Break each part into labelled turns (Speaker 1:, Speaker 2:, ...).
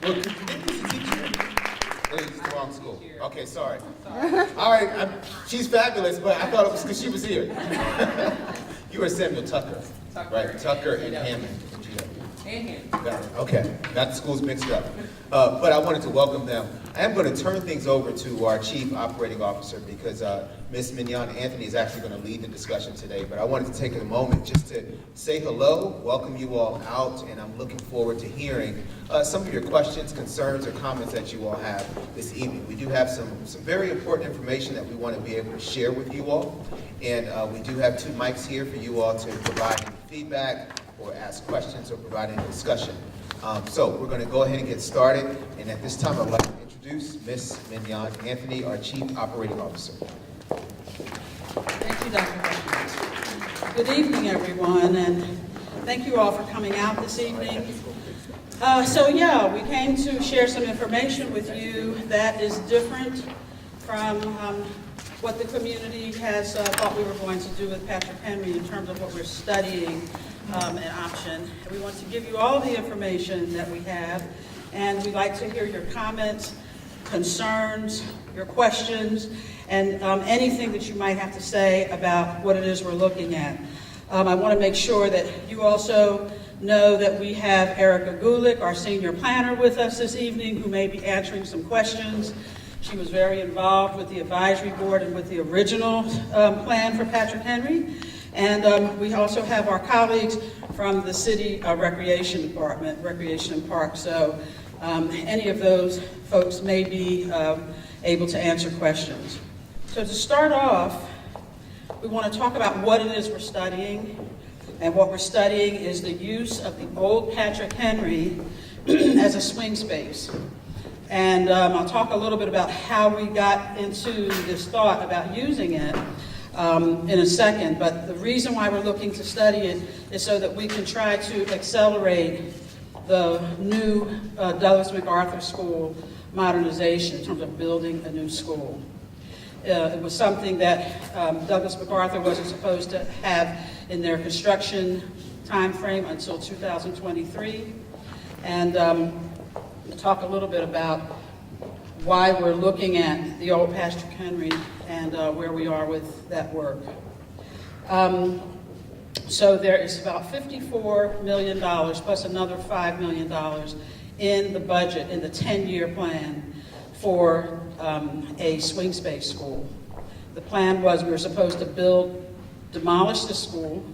Speaker 1: Well, didn't you teach here? Or is it the wrong school? Okay, sorry. All right, she's fabulous, but I thought it was because she was here. You are Samuel Tucker, right? Tucker and Hammond.
Speaker 2: And him.
Speaker 1: Okay, got the schools mixed up. But I wanted to welcome them. I am going to turn things over to our Chief Operating Officer because Ms. Mignon Anthony is actually going to lead the discussion today. But I wanted to take a moment just to say hello, welcome you all out, and I'm looking forward to hearing some of your questions, concerns, or comments that you all have this evening. We do have some very important information that we want to be able to share with you all. And we do have 2 mics here for you all to provide any feedback or ask questions or provide any discussion. So we're going to go ahead and get started. And at this time, I'd like to introduce Ms. Mignon Anthony, our Chief Operating Officer.
Speaker 2: Thank you, Dr. Hutchins. Good evening, everyone, and thank you all for coming out this evening. We came to share some information with you that is different from what the community has thought we were going to do with Patrick Henry in terms of what we're studying an option. We want to give you all the information that we have, and we'd like to hear your comments, concerns, your questions, and anything that you might have to say about what it is we're looking at. I want to make sure that you also know that we have Erica Gulick, our senior planner, with us this evening, who may be answering some questions. She was very involved with the advisory board and with the original plan for Patrick Henry. And we also have our colleagues from the City Recreation Department, Recreation and Parks. So any of those folks may be able to answer questions. So to start off, we want to talk about what it is we're studying. And what we're studying is the use of the old Patrick Henry as a swing space. And I'll talk a little bit about how we got into this thought about using it in a second. But the reason why we're looking to study it is so that we can try to accelerate the new Douglas MacArthur School modernization in terms of building a new school. It was something that Douglas MacArthur wasn't supposed to have in their construction time frame until 2023. And we'll talk a little bit about why we're looking at the old Patrick Henry and where we are with that work. So there is about $54 million plus another $5 million in the budget, in the 10-year plan for a swing space school. The plan was we were supposed to demolish the school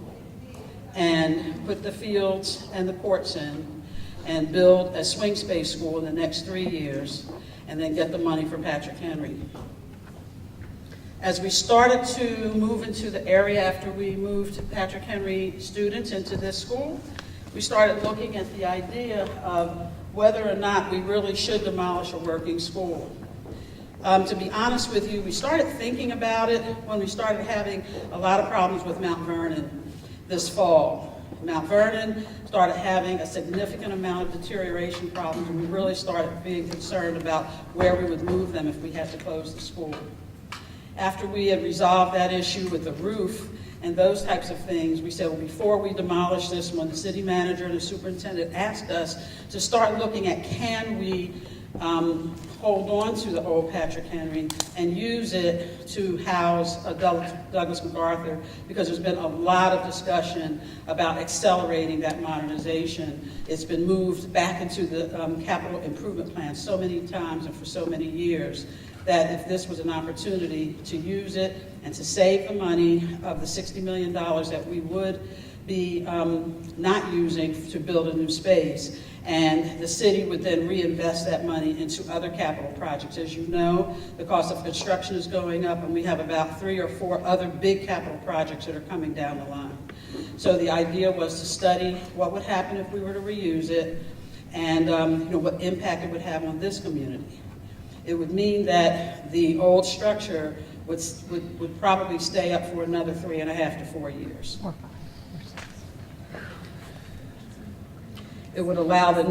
Speaker 2: and put the fields and the courts in and build a swing space school in the next 3 years and then get the money for Patrick Henry. As we started to move into the area after we moved Patrick Henry students into this school, we started looking at the idea of whether or not we really should demolish a working school. To be honest with you, we started thinking about it when we started having a lot of problems with Mount Vernon this fall. Mount Vernon started having a significant amount of deterioration problems, and we really started being concerned about where we would move them if we had to close the school. After we had resolved that issue with the roof and those types of things, we said, well, before we demolish this one, the city manager and the superintendent asked us to start looking at can we hold on to the old Patrick Henry and use it to house Douglas MacArthur, because there's been a lot of discussion about accelerating that modernization. It's been moved back into the capital improvement plan so many times and for so many years that if this was an opportunity to use it and to save the money of the $60 million that we would be not using to build a new space, and the city would then reinvest that money into other capital projects. As you know, the cost of construction is going up, and we have about 3 or 4 other big capital projects that are coming down the line. So the idea was to study what would happen if we were to reuse it, and what impact it would have on this community. It would mean that the old structure would probably stay up for another 3.5 to 4 years. It would allow the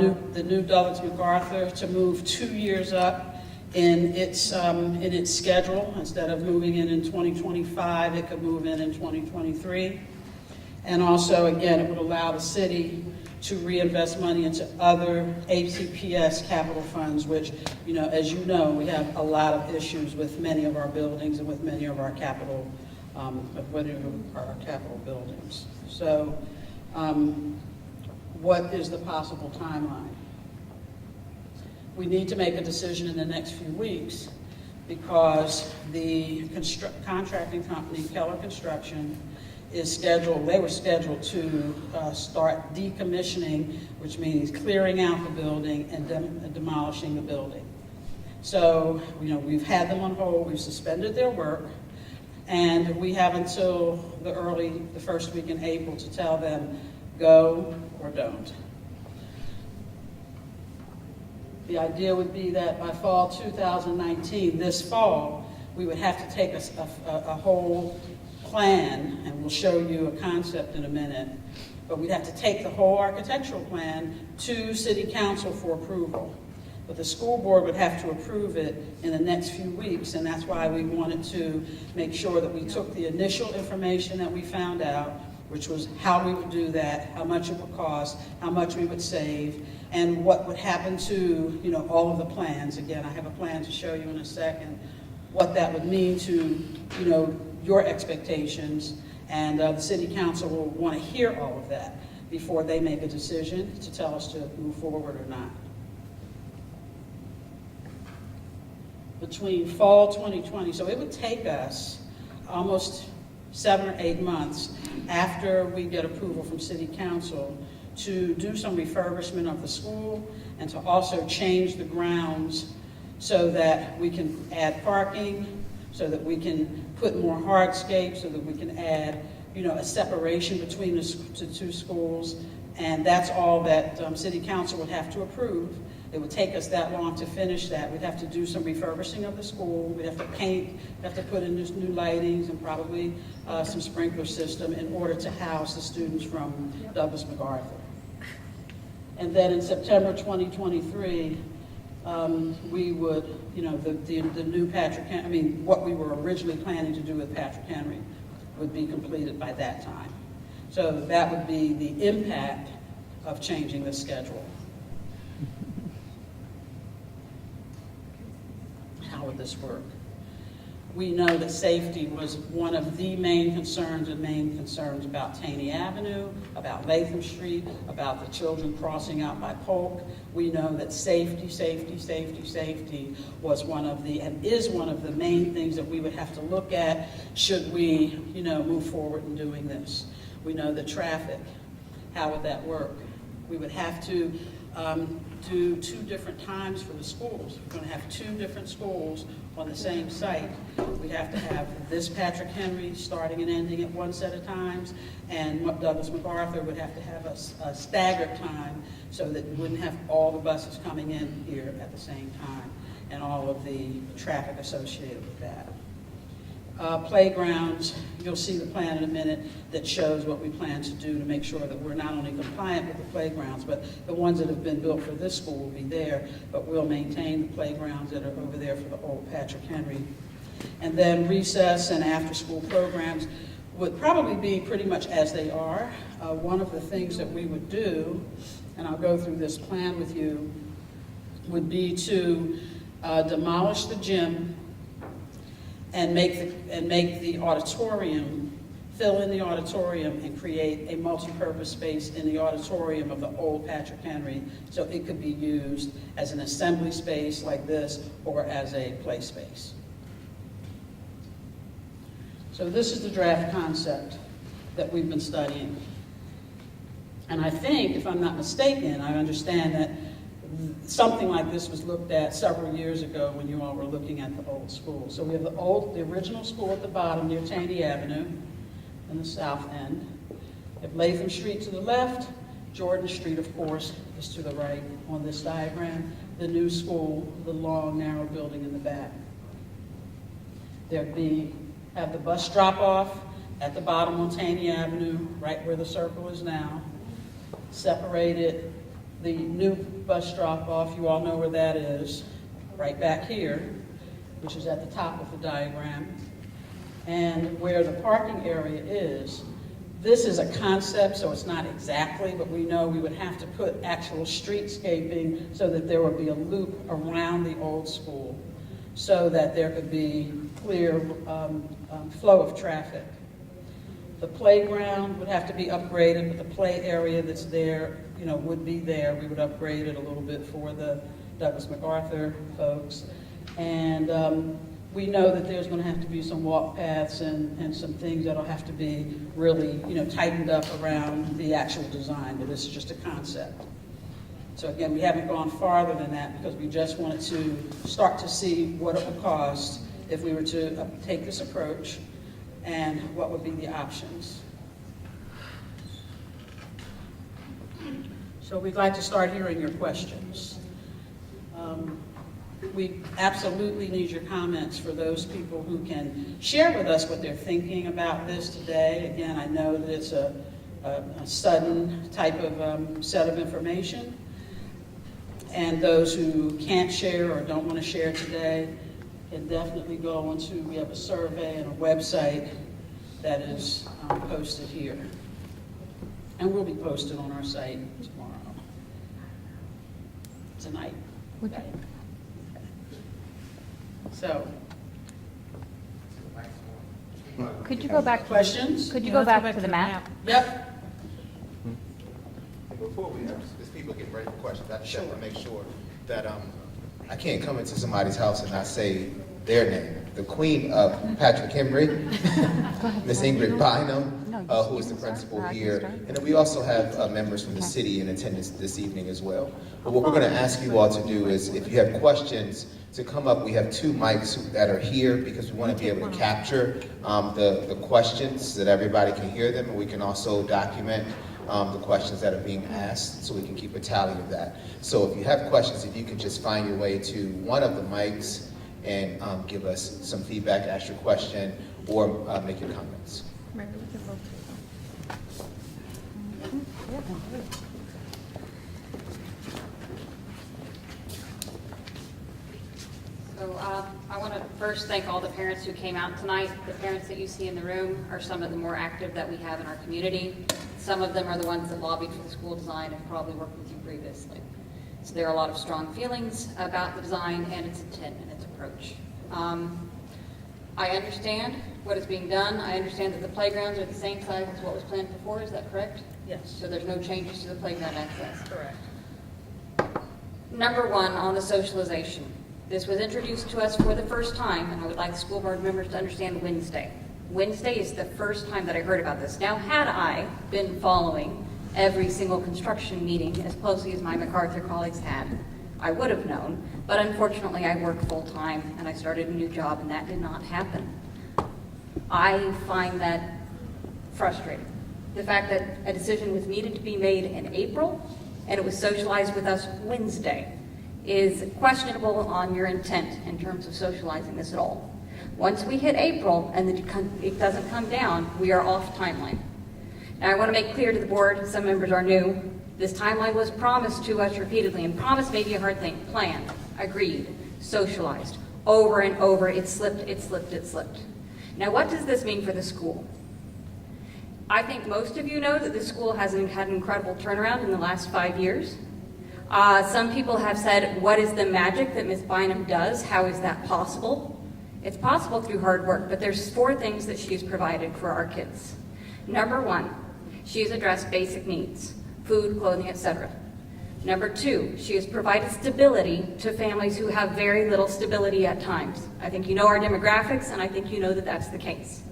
Speaker 2: new Douglas MacArthur to move 2 years up in its schedule. Instead of moving in 2025, it could move in 2023. And also, again, it would allow the city to reinvest money into other ACPS capital funds, which, as you know, we have a lot of issues with many of our buildings and with many of our capital buildings. So, what is the possible timeline? We need to make a decision in the next few weeks because the contracting company, Keller Construction, they were scheduled to start decommissioning, which means clearing out the building and demolishing the building. So, we've had them on hold, we've suspended their work, and we have until the first week in April to tell them go or don't. The idea would be that by fall 2019, this fall, we would have to take a whole plan, and we'll show you a concept in a minute, but we'd have to take the whole architectural plan to City Council for approval. But the school board would have to approve it in the next few weeks, and that's why we wanted to make sure that we took the initial information that we found out, which was how we would do that, how much it would cost, how much we would save, and what would happen to, all of the plans. Again, I have a plan to show you in a second, what that would mean to, your expectations, and the City Council will want to hear all of that before they make a decision to tell us to move forward or not. Between fall 2020, so it would take us almost 7 or 8 months after we get approval from City Council to do some refurbishment of the school and to also change the grounds so that we can add parking, so that we can put more hardscape, so that we can add, a separation between the two schools. And that's all that City Council would have to approve. It would take us that long to finish that. We'd have to do some refurbishing of the school. We'd have to paint, we'd have to put in new lightings and probably some sprinkler system in order to house the students from Douglas MacArthur. And then in September 2023, we would, the new Patrick Henry, what we were originally planning to do with Patrick Henry would be completed by that time. So that would be the impact of changing the schedule. How would this work? We know that safety was one of the main concerns about Taney Avenue, about Latham Street, about the children crossing out by Polk. We know that safety was one of the, and is one of the main things that we would have to look at should we, move forward in doing this. We know the traffic. How would that work? We would have to do 2 different times for the schools. We're going to have 2 different schools on the same site. We'd have to have this Patrick Henry starting and ending at one set of times, and Douglas MacArthur would have to have a staggered time so that we wouldn't have all the buses coming in here at the same time and all of the traffic associated with that. Playgrounds, you'll see the plan in a minute that shows what we plan to do to make sure that we're not only compliant with the playgrounds, but the ones that have been built for this school will be there, but we'll maintain the playgrounds that are over there for the old Patrick Henry. And then recess and after-school programs would probably be pretty much as they are. One of the things that we would do, and I'll go through this plan with you, would be to demolish the gym and make the auditorium, fill in the auditorium and create a multi-purpose space in the auditorium of the old Patrick Henry so it could be used as an assembly space like this or as a play space. So this is the draft concept that we've been studying. And I think, if I'm not mistaken, I understand that something like this was looked at several years ago when you all were looking at the old school. So we have the original school at the bottom near Taney Avenue in the south end. We have Latham Street to the left. Jordan Street, of course, is to the right on this diagram. The new school, the long, narrow building in the back. Have the bus drop-off at the bottom on Taney Avenue, right where the circle is now. Separated. The new bus drop-off, you all know where that is, right back here, which is at the top of the diagram. And where the parking area is This is a concept, so it's not exactly, but we know we would have to put actual streetscaping so that there would be a loop around the old school so that there could be clear flow of traffic. The playground would have to be upgraded, but the play area that's there, would be there. We would upgrade it a little bit for the Douglas MacArthur folks. And we know that there's going to have to be some walk paths and some things that'll have to be really, tightened up around the actual design, but this is just a concept. So again, we haven't gone farther than that because we just wanted to start to see what it would cost if we were to take this approach and what would be the options. So we'd like to start hearing your questions. We absolutely need your comments for those people who can share with us what they're thinking about this today. Again, I know that it's a sudden type of set of information. And those who can't share or don't want to share today can definitely go onto, we have a survey and a website that is posted here. And will be posted on our site tonight. Okay. So,
Speaker 3: Could you go back?
Speaker 2: Questions?
Speaker 3: Could you go back to the map?
Speaker 2: Yep.
Speaker 1: Before we, as people get ready for questions, I just have to make sure that I can't come into somebody's house and not say their name. The Queen of Patrick Henry, Miss Ingrid Bynum, who is the principal here. And then we also have members from the city in attendance this evening as well. But what we're going to ask you all to do is, if you have questions, to come up. We have 2 mics that are here because we want to be able to capture the questions so that everybody can hear them, and we can also document the questions that are being asked so we can keep a tally of that. So if you have questions, if you can just find your way to one of the mics and give us some feedback, ask your question, or make your comments.
Speaker 4: So I want to first thank all the parents who came out tonight. The parents that you see in the room are some of the more active that we have in our community. Some of them are the ones that lobbied for the school design and probably worked with you previously. So there are a lot of strong feelings about the design and its intent and its approach. I understand what is being done. I understand that the playgrounds are the same size as what was planned before. Is that correct?
Speaker 2: Yes.
Speaker 4: So there's no changes to the playground access?
Speaker 2: Correct.
Speaker 4: Number 1, on the socialization. This was introduced to us for the first time, and I would like the school board members to understand Wednesday. Wednesday is the first time that I heard about this. Now, had I been following every single construction meeting as closely as my MacArthur colleagues had, I would have known, but unfortunately I work full-time and I started a new job and that did not happen. I find that frustrating. The fact that a decision was needed to be made in April and it was socialized with us Wednesday is questionable on your intent in terms of socializing this at all. Once we hit April and it doesn't come down, we are off timeline. Now I want to make clear to the board, some members are new, this timeline was promised to us repeatedly, and promise may be a hard thing. Planned, agreed, socialized, over and over, it slipped, it slipped, it slipped. Now what does this mean for the school? I think most of you know that the school has had an incredible turnaround in the last 5 years. Some people have said, what is the magic that Ms. Bynum does? How is that possible? It's possible through hard work, but there's 4 things that she's provided for our kids. Number 1, she's addressed basic needs, food, clothing, etc. Number 2, she has provided stability to families who have very little stability at times. I think you know our demographics, and I think you know that that's the case.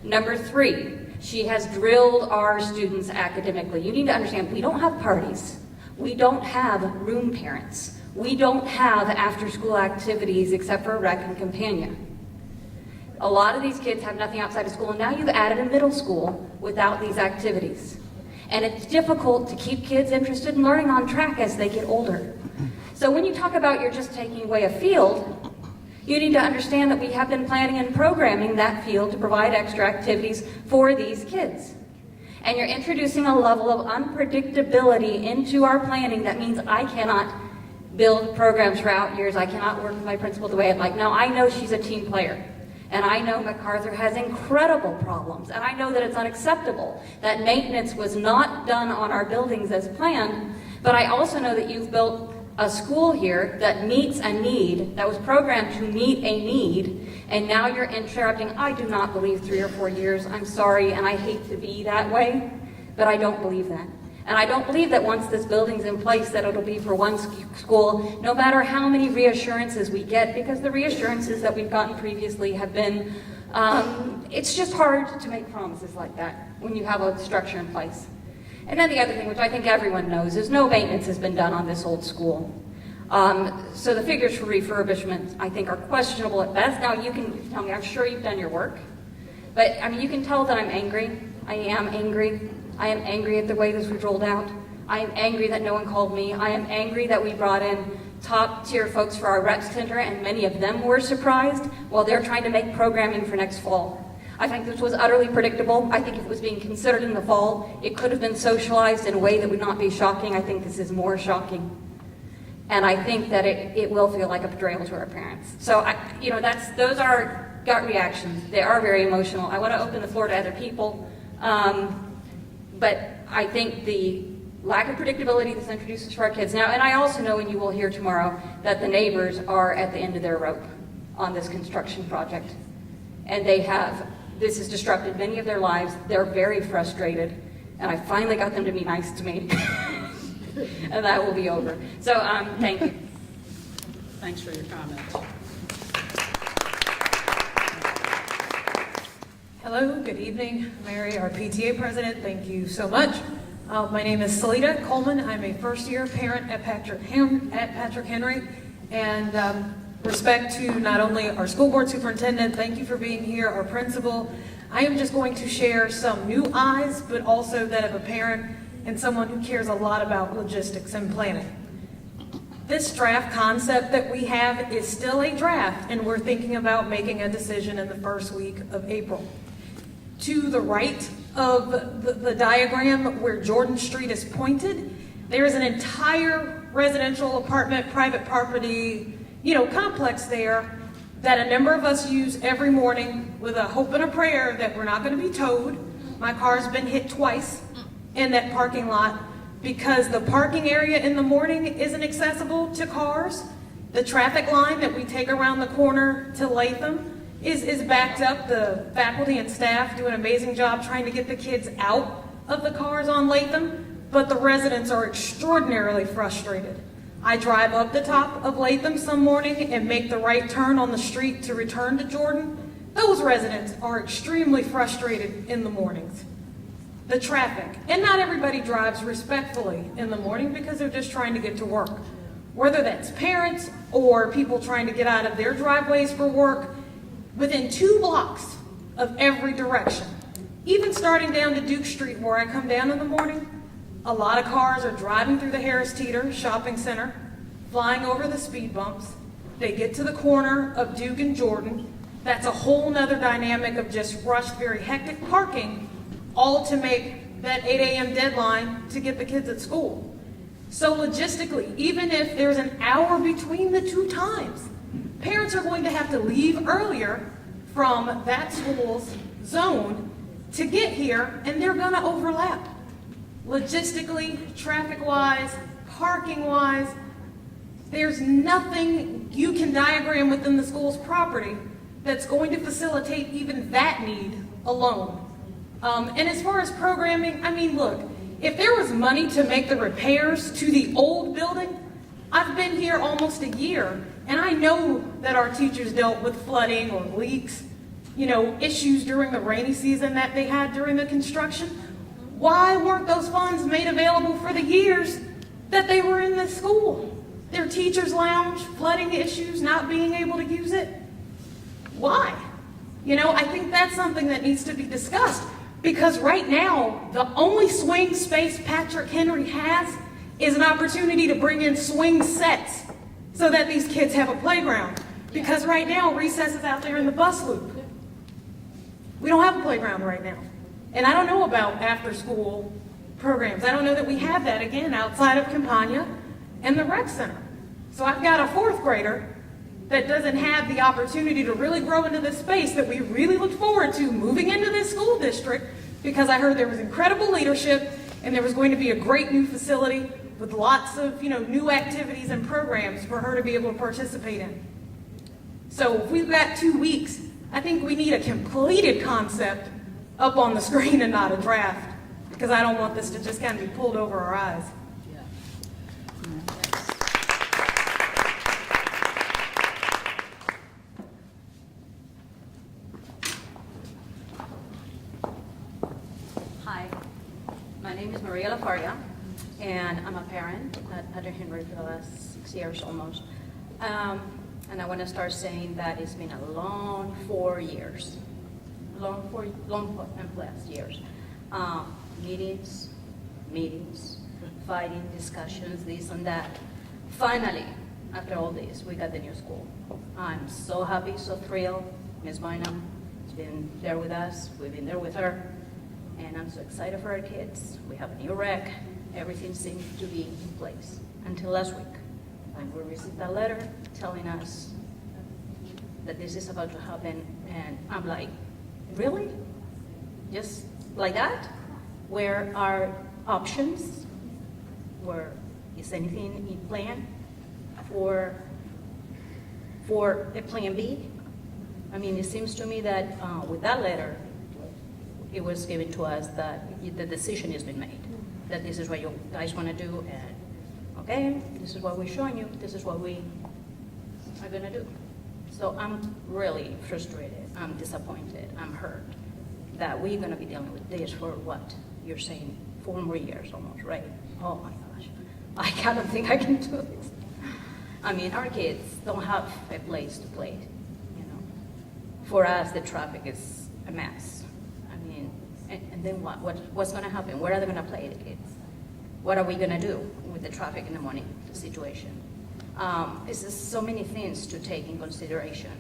Speaker 4: Number 3, she has drilled our students academically. You need to understand, we don't have parties. We don't have room parents. We don't have after-school activities except for rec and companion. A lot of these kids have nothing outside of school, and now you've added a middle school without these activities. And it's difficult to keep kids interested in learning on track as they get older. So when you talk about you're just taking away a field, you need to understand that we have been planning and programming that field to provide extra activities for these kids. And you're introducing a level of unpredictability into our planning that means I cannot build programs for out years. I cannot work with my principal the way I'd like. Now, I know she's a team player. And I know MacArthur has incredible problems, and I know that it's unacceptable that maintenance was not done on our buildings as planned, but I also know that you've built a school here that meets a need, that was programmed to meet a need, and now you're interrupting. I do not believe 3 or 4 years. I'm sorry, and I hate to be that way, but I don't believe that. And I don't believe that once this building's in place that it'll be for one school, no matter how many reassurances we get, because the reassurances that we've gotten previously have been, it's just hard to make promises like that when you have a structure in place. And then the other thing, which I think everyone knows, is no maintenance has been done on this old school. So the figures for refurbishment, I think, are questionable at best. Now, you can tell me, I'm sure you've done your work, but I mean, you can tell that I'm angry. I am angry. I am angry at the way this was rolled out. I am angry that no one called me. I am angry that we brought in top-tier folks for our rep center, and many of them were surprised while they're trying to make programming for next fall. I think this was utterly predictable. I think if it was being considered in the fall, it could have been socialized in a way that would not be shocking. I think this is more shocking. And I think that it will feel like a betrayal to our parents. So, those are gut reactions. They are very emotional. I want to open the floor to other people. But I think the lack of predictability this introduces for our kids now, and I also know, and you will hear tomorrow, that the neighbors are at the end of their rope on this construction project. And this has disrupted many of their lives. They're very frustrated, and I finally got them to be nice to me. And that will be over. So, thank you.
Speaker 2: Thanks for your comments.
Speaker 5: Hello, good evening. Mary, our PTA president, thank you so much. My name is Salita Coleman. I'm a first-year parent at Patrick Henry, and respect to not only our school board superintendent, thank you for being here, our principal. I am just going to share some new eyes, but also that of a parent and someone who cares a lot about logistics and planning. This draft concept that we have is still a draft, and we're thinking about making a decision in the first week of April. To the right of the diagram where Jordan Street is pointed, there is an entire residential apartment, private property, complex there that a number of us use every morning with a hope and a prayer that we're not going to be towed. My car's been hit twice in that parking lot because the parking area in the morning isn't accessible to cars. The traffic line that we take around the corner to Latham is backed up. The faculty and staff do an amazing job trying to get the kids out of the cars on Latham, but the residents are extraordinarily frustrated. I drive up the top of Latham some morning and make the right turn on the street to return to Jordan. Those residents are extremely frustrated in the mornings. The traffic, and not everybody drives respectfully in the morning because they're just trying to get to work. Whether that's parents or people trying to get out of their driveways for work, within 2 blocks of every direction, even starting down to Duke Street where I come down in the morning, a lot of cars are driving through the Harris Teeter Shopping Center, flying over the speed bumps. They get to the corner of Duke and Jordan. That's a whole nother dynamic of just rushed, very hectic parking, all to make that 8 a.m. deadline to get the kids at school. So logistically, even if there's an hour between the 2 times, parents are going to have to leave earlier from that school's zone to get here, and they're going to overlap. Logistically, traffic-wise, parking-wise, there's nothing you can diagram within the school's property that's going to facilitate even that need alone. And as far as programming, look, if there was money to make the repairs to the old building, I've been here almost a year, and I know that our teachers dealt with flooding or leaks, issues during the rainy season that they had during the construction. Why weren't those funds made available for the years that they were in the school? Their teachers' lounge, flooding issues, not being able to use it. Why? I think that's something that needs to be discussed, because right now, the only swing space Patrick Henry has is an opportunity to bring in swing sets so that these kids have a playground. Because right now, recess is out there in the bus loop. We don't have a playground right now. And I don't know about after-school programs. I don't know that we have that, again, outside of Campagna and the rec center. So I've got a 4th grader that doesn't have the opportunity to really grow into this space that we really look forward to moving into this school district, because I heard there was incredible leadership and there was going to be a great new facility with lots of, new activities and programs for her to be able to participate in. So if we've got 2 weeks, I think we need a completed concept up on the screen and not a draft, because I don't want this to just kind of be pulled over our eyes.
Speaker 4: Hi, my name is Maria LaFaria, and I'm a parent at Patrick Henry for the last 6 years almost. And I want to start saying that it's been a long 4 years, long and plus years. Meetings, fighting, discussions, this and that. Finally, after all this, we got the new school. I'm so happy, so thrilled. Ms. Bynum has been there with us, we've been there with her, and I'm so excited for our kids. We have a new rec, everything seems to be in place until last week. And we received a letter telling us that this is about to happen, and I'm like, really? Just like that? Where are options? Where is anything in plan for a plan B? I mean, it seems to me that with that letter, it was given to us that the decision has been made, that this is what you guys want to do, and okay, this is what we're showing you, this is what we are going to do. So I'm really frustrated, I'm disappointed, I'm hurt that we're going to be dealing with this for what? You're saying 4 more years almost, right? Oh my gosh, I cannot think I can do this. I mean, our kids don't have a place to play, For us, the traffic is a mess. I mean, and then what? What's going to happen? Where are they going to play, the kids? What are we going to do with the traffic in the morning situation? It's just so many things to take in consideration,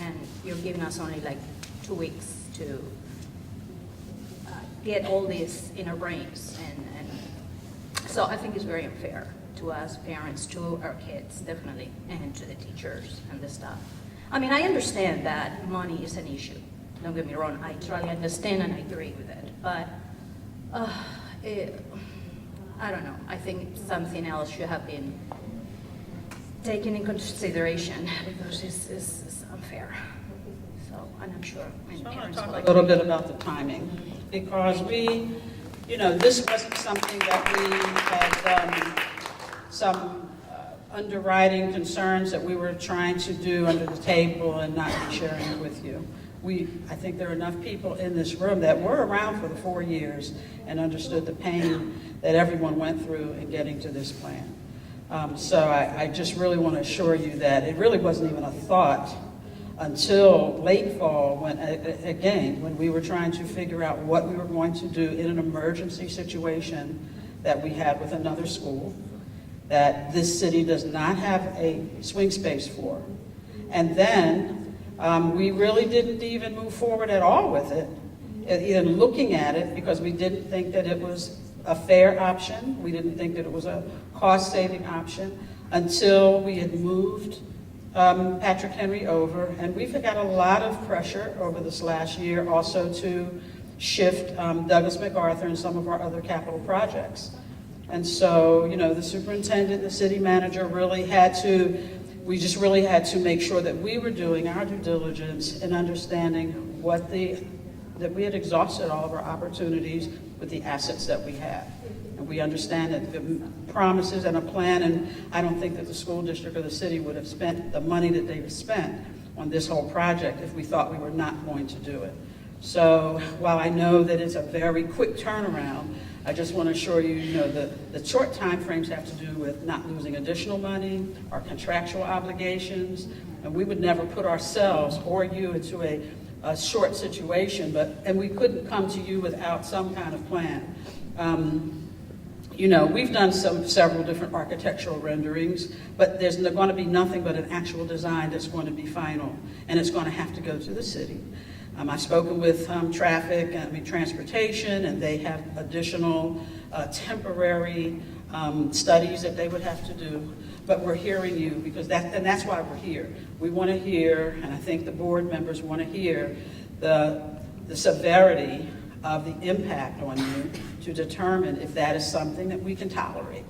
Speaker 4: and you're giving us only like 2 weeks to get all this in our brains, and so I think it's very unfair to us parents, to our kids, definitely, and to the teachers and the staff. I mean, I understand that money is an issue. Don't get me wrong, I totally understand and I agree with it, but I don't know. I think something else should have been taken in consideration, because it's unfair. So, and I'm sure many
Speaker 2: So I want
Speaker 4: parents
Speaker 2: to talk
Speaker 4: will
Speaker 2: a little bit about the timing, because this wasn't something that we had some underwriting concerns that we were trying to do under the table and not sharing it with you. I think there are enough people in this room that were around for the 4 years and understood the pain that everyone went through in getting to this plan. So I just really want to assure you that it really wasn't even a thought until late fall, when we were trying to figure out what we were going to do in an emergency situation that we had with another school that this city does not have a swing space for. And then we really didn't even move forward at all with it, even looking at it, because we didn't think that it was a fair option. We didn't think that it was a cost-saving option until we had moved Patrick Henry over. And we've got a lot of pressure over this last year also to shift Douglas MacArthur and some of our other capital projects. And so, the superintendent, the city manager we just really had to make sure that we were doing our due diligence and understanding that we had exhausted all of our opportunities with the assets that we have. And we understand that the promises and a plan, and I don't think that the school district or the city would have spent the money that they've spent on this whole project if we thought we were not going to do it. So while I know that it's a very quick turnaround, I just want to assure you, the short time frames have to do with not losing additional money, our contractual obligations, and we would never put ourselves or you into a short situation, and we couldn't come to you without some kind of plan. We've done several different architectural renderings, but there's going to be nothing but an actual design that's going to be final, and it's going to have to go to the city. I've spoken with transportation, and they have additional temporary studies that they would have to do. but we're hearing you because that's why we're here. We want to hear, and I think the board members want to hear the severity of the impact on you to determine if that is something that we can tolerate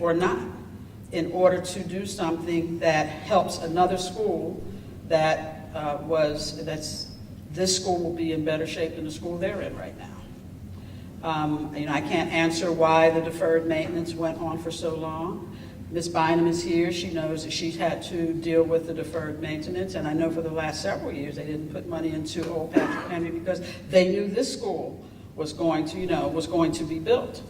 Speaker 2: or not, in order to do something that helps another school this school will be in better shape than the school they're in right now. I can't answer why the deferred maintenance went on for so long. Ms. Bynum is here. She knows that she's had to deal with the deferred maintenance, and I know for the last several years they didn't put money into Old Patrick Henry because they knew this school was going to be built.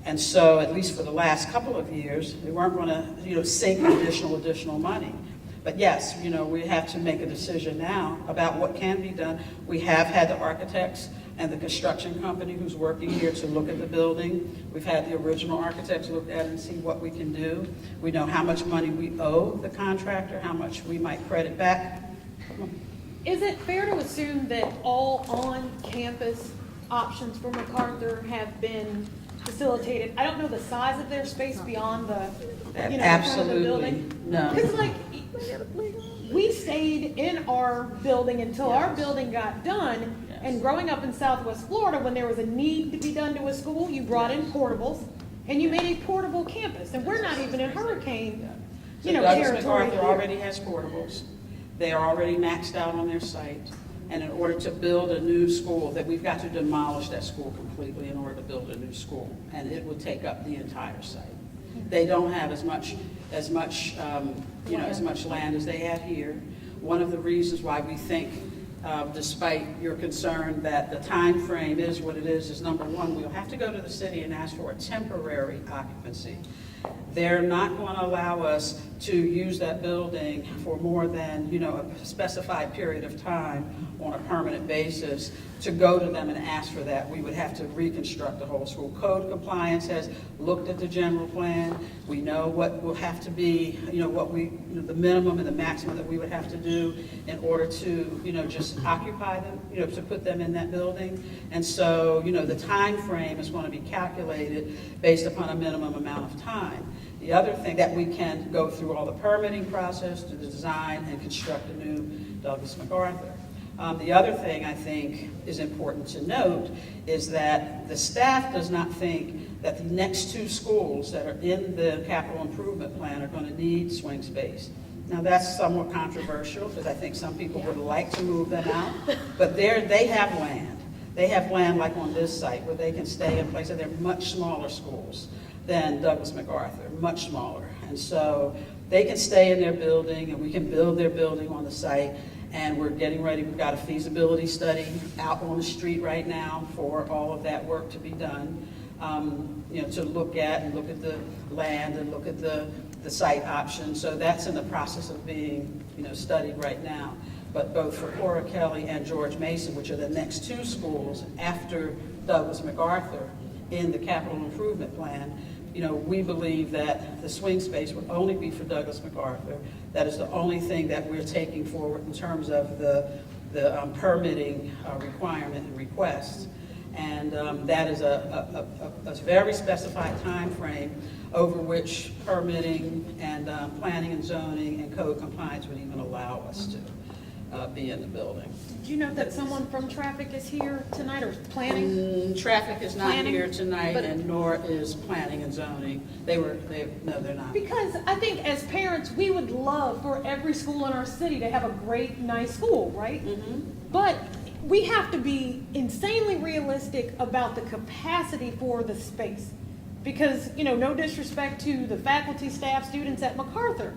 Speaker 2: And so, at least for the last couple of years, they weren't going to sink additional money. But yes, we have to make a decision now about what can be done. We have had the architects and the construction company who's working here to look at the building. We've had the original architects look at it and see what we can do. We know how much money we owe the contractor, how much we might credit back.
Speaker 6: Is it fair to assume that all on-campus options for MacArthur have been facilitated? I don't know the size of their space beyond the, the front of the
Speaker 2: Absolutely,
Speaker 6: building.
Speaker 2: no.
Speaker 6: Because we stayed in our building until our
Speaker 2: Yes.
Speaker 6: building got done.
Speaker 2: Yes.
Speaker 6: And growing up in Southwest Florida, when there was a need to be done to a school, you brought in portables and you made a portable campus. And we're not even in hurricane,
Speaker 2: So Douglas
Speaker 6: territory.
Speaker 2: MacArthur already has portables. They are already maxed out on their site. And in order to build a new school, that we've got to demolish that school completely in order to build a new school. And it would take up the entire site. They don't have as much land as they have here. One of the reasons why we think, despite your concern that the time frame is what it is number one, we'll have to go to the city and ask for a temporary occupancy. They're not going to allow us to use that building for more than, a specified period of time on a permanent basis. To go to them and ask for that, we would have to reconstruct the whole school. Code compliance has looked at the general plan. We know what will have to be, the minimum and the maximum that we would have to do in order to, just occupy them, to put them in that building. And so, the time frame is going to be calculated based upon a minimum amount of time. The other thing that we can go through all the permitting process to the design and construct a new Douglas MacArthur. The other thing I think is important to note is that the staff does not think that the next two schools that are in the capital improvement plan are going to need swing space. Now that's somewhat controversial because I think some people would like to move them out, but they have land. They have land like on this site where they can stay in place, and they're much smaller schools than Douglas MacArthur, much smaller. And so they can stay in their building and we can build their building on the site. And we're getting ready, we've got a feasibility study out on the street right now for all of that work to be done. To look at the land and look at the site options. So that's in the process of being, studied right now. But both for Cora Kelly and George Mason, which are the next two schools after Douglas MacArthur in the capital improvement plan, we believe that the swing space would only be for Douglas MacArthur. That is the only thing that we're taking forward in terms of the permitting requirement and requests. And that is a very specified time frame over which permitting and planning and zoning and code compliance would even allow us to be in the building.
Speaker 6: Do you know that someone from traffic is here tonight or planning?
Speaker 2: Traffic is not
Speaker 6: Planning,
Speaker 2: here tonight,
Speaker 6: but-
Speaker 2: and nor is planning and zoning. No, they're not.
Speaker 6: Because I think as parents, we would love for every school in our city to have a great, nice school, right?
Speaker 2: Mm-hmm.
Speaker 6: But we have to be insanely realistic about the capacity for the space. Because, no disrespect to the faculty, staff, students at MacArthur,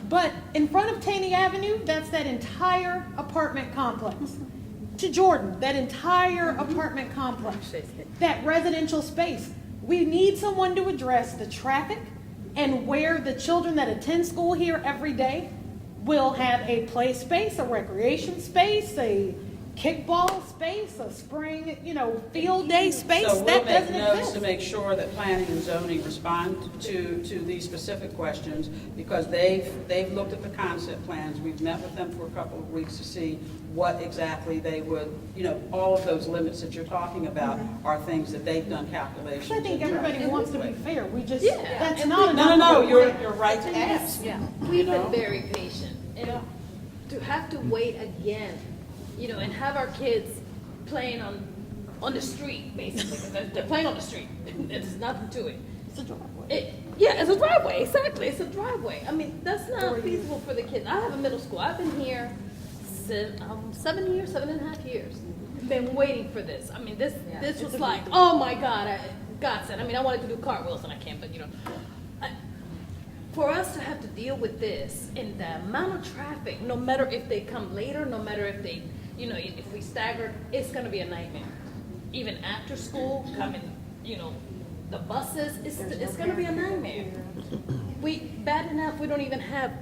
Speaker 6: but in front of Taney Avenue, that's that entire apartment complex. To Jordan, that entire apartment complex, that residential space. We need someone to address the traffic and where the children that attend school here every day will have a play space, a recreation space, a kickball space, a spring, field day space,
Speaker 2: So we'll
Speaker 6: that
Speaker 2: make
Speaker 6: doesn't
Speaker 2: notes
Speaker 6: exist.
Speaker 2: to make sure that planning and zoning respond to these specific questions, because they've looked at the concept plans. We've met with them for a couple of weeks to see what exactly they would, all of those limits that you're talking about are things that they've done calculations.
Speaker 6: I think
Speaker 2: and tried
Speaker 6: everybody
Speaker 2: to
Speaker 6: wants to be
Speaker 2: equate.
Speaker 6: fair, we just,
Speaker 7: Yeah.
Speaker 6: that's
Speaker 7: And
Speaker 6: not enough.
Speaker 2: No,
Speaker 6: of a
Speaker 2: you're
Speaker 6: plan.
Speaker 2: right to ask.
Speaker 7: Yeah,
Speaker 2: You
Speaker 7: we've
Speaker 2: know?
Speaker 7: been very patient, and to have to wait again, and have our kids playing on the street, basically, because they're playing on the street, there's nothing to it.
Speaker 6: It's a driveway.
Speaker 7: Yeah, it's a driveway, exactly, it's a driveway. I mean, that's not feasible for the kids. I have a middle school, I've been here 7.5 years, been waiting for this. I mean, this was like, oh my God, godsend. I mean, I wanted to do cartwheels and I can't, but for us to have to deal with this and the amount of traffic, no matter if they come later, no matter if they, if we stagger, it's gonna be a nightmare. Even after school, coming, the buses, it's gonna be a nightmare. Bad enough, we don't even have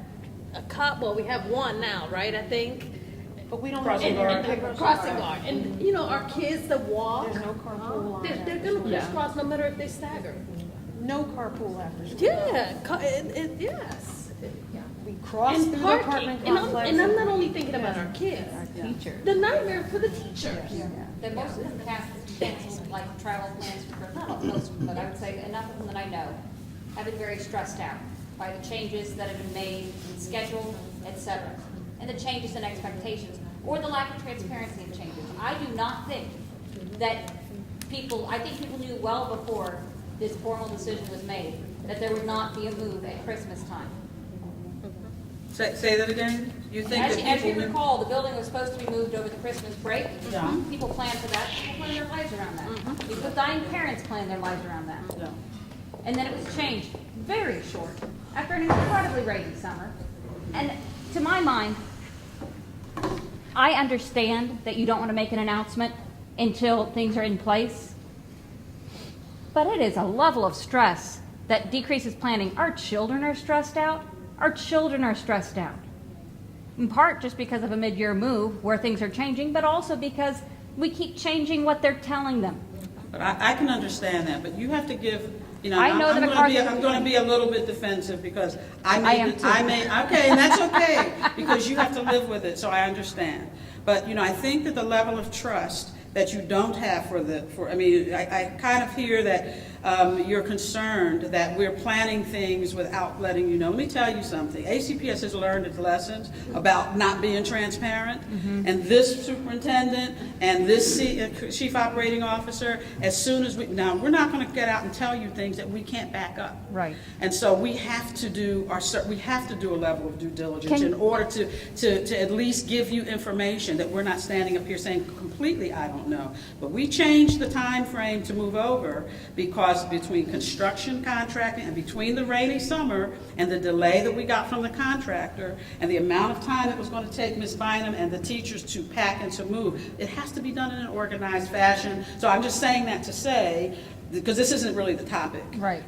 Speaker 7: a cop, well, we have one now, right, I think?
Speaker 6: But we don't
Speaker 2: Crossing
Speaker 6: have.
Speaker 2: guard.
Speaker 7: Crossing guard, and, our kids that walk,
Speaker 6: There's no carpool on
Speaker 7: they're
Speaker 6: that.
Speaker 7: gonna crisscross no matter if they stagger.
Speaker 6: No carpool after school.
Speaker 7: Yeah, yes.
Speaker 6: We cross
Speaker 7: And
Speaker 6: through the
Speaker 7: parking,
Speaker 6: apartment
Speaker 7: and
Speaker 6: complex.
Speaker 7: I'm not only thinking about our kids,
Speaker 3: Teachers.
Speaker 7: the nightmare for the teachers.
Speaker 4: That most of them have things like travel plans for, not all, most of them, but I would say enough of them that I know, have been very stressed out by the changes that have been made in schedule, et cetera, and the changes in expectations, or the lack of transparency in changes. I do not think that I think people knew well before this formal decision was made that there would not be a move at Christmas time.
Speaker 2: Say that again? You think
Speaker 4: As
Speaker 2: that
Speaker 4: you
Speaker 2: people knew?
Speaker 4: recall, the building was supposed to be moved over the Christmas break.
Speaker 2: Yeah.
Speaker 4: People planned for that, people planned their lives around that. People with dying parents planned their lives around that.
Speaker 2: Yeah.
Speaker 4: And then it was changed very short, after an incredibly rainy summer.
Speaker 8: And to my mind, I understand that you don't want to make an announcement until things are in place, but it is a level of stress that decreases planning. Our children are stressed out. Our children are stressed out. In part just because of a mid-year move where things are changing, but also because we keep changing what they're telling them.
Speaker 2: But I can understand that, but you have to give,
Speaker 8: I know that
Speaker 2: I'm going to be a little bit defensive because I
Speaker 8: am too.
Speaker 2: okay, and that's okay, because you have to live with it, so I understand. But, I think that the level of trust that you don't have I kind of hear that you're concerned that we're planning things without letting you know. Let me tell you something. ACPS has learned its lessons about not being transparent, and this superintendent and this chief operating officer, as soon as now we're not going to get out and tell you things that we can't back up.
Speaker 3: Right.
Speaker 2: And so we have to do a level of due diligence in order to at least give you information that we're not standing up here saying completely I don't know. But we changed the time frame to move over because between construction contracting and between the rainy summer and the delay that we got from the contractor and the amount of time it was going to take Ms. Bynum and the teachers to pack and to move, it has to be done in an organized fashion. So I'm just saying that to say, because this isn't really the topic.
Speaker 3: Right.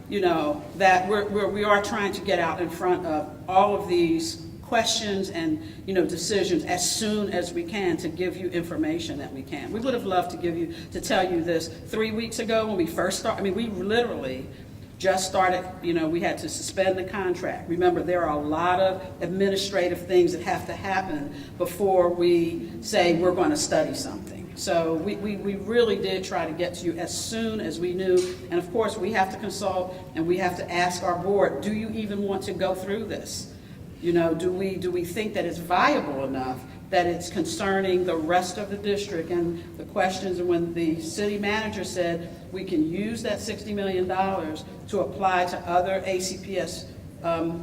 Speaker 2: That we are trying to get out in front of all of these questions and, decisions as soon as we can to give you information that we can. We would have loved to tell you this 3 weeks ago when we first started. We literally just started, we had to suspend the contract. Remember, there are a lot of administrative things that have to happen before we say we're going to study something. So we really did try to get to you as soon as we knew. And of course, we have to consult and we have to ask our board, do you even want to go through this? Do we think that it's viable enough, that it's concerning the rest of the district? And the questions, and when the city manager said we can use that $60 million to apply to other ACPS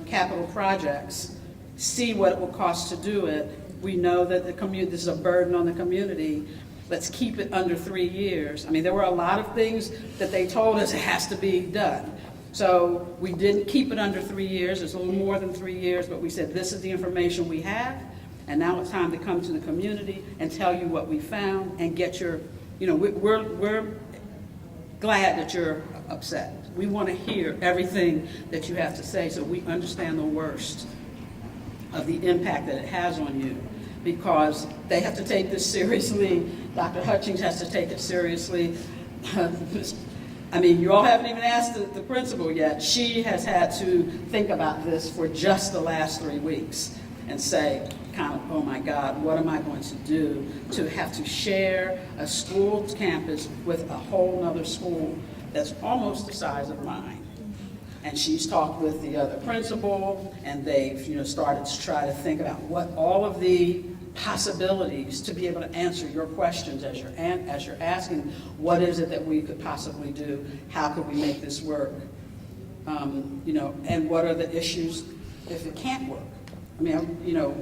Speaker 2: capital projects, see what it will cost to do it. We know that this is a burden on the community. Let's keep it under 3 years. There were a lot of things that they told us it has to be done. So we didn't keep it under 3 years. It's a little more than 3 years, but we said this is the information we have, and now it's time to come to the community and tell you what we found and get your, we're glad that you're upset. We want to hear everything that you have to say so we understand the worst of the impact that it has on you. because they have to take this seriously. Dr. Hutchings has to take it seriously. I mean, you all haven't even asked the principal yet. She has had to think about this for just the last 3 weeks and say, kind of, oh my God, what am I going to do to have to share a school campus with a whole nother school that's almost the size of mine? And she's talked with the other principal, and they've, started to try to think about what all of the possibilities to be able to answer your questions as you're asking, what is it that we could possibly do? How could we make this work? And what are the issues if it can't work? I mean,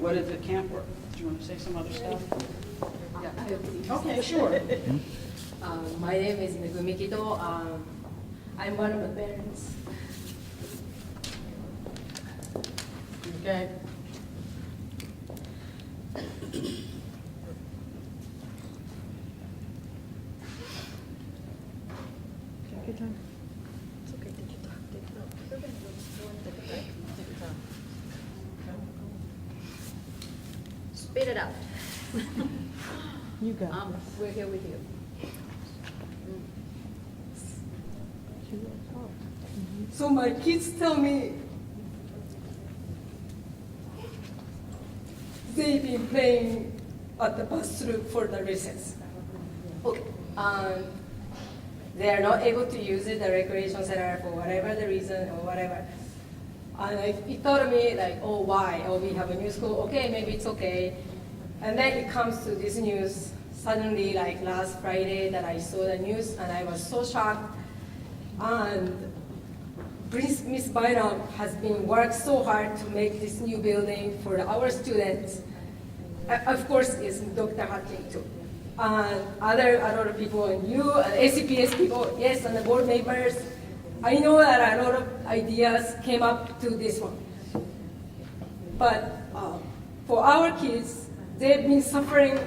Speaker 2: what if it can't work? Do you want to say some other stuff? Yeah. Okay, sure.
Speaker 9: My name is Megumi Kido. I'm one of the parents.
Speaker 2: Okay.
Speaker 9: Spit it out.
Speaker 6: You got
Speaker 9: We're here with you. So my kids tell me they've been playing at the bus route for the recess. Okay. They are not able to use it, the recreation center, for whatever the reason or whatever. And it told me like, oh, why? Oh, we have a new school. Okay, maybe it's okay. And then it comes to this news suddenly, like last Friday that I saw the news, and I was so shocked. And Miss Bynum has been worked so hard to make this new building for our students. Of course, it's Dr. Hutchings too. And other people, and you, and ACPS people, yes, and the board members. I know that a lot of ideas came up to this one. But for our kids, they've been suffering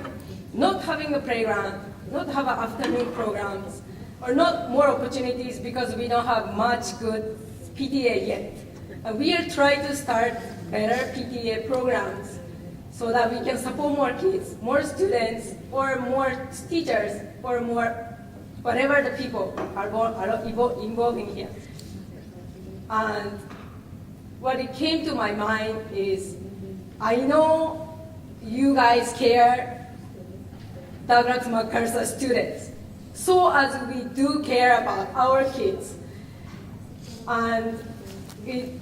Speaker 9: not having a playground, not having afternoon programs, or not more opportunities because we don't have much good PTA yet. And we are trying to start better PTA programs so that we can support more kids, more students, or more teachers, or more whatever the people are involving here. And what it came to my mind is, I know you guys care Douglas MacArthur students, so as we do care about our kids. And it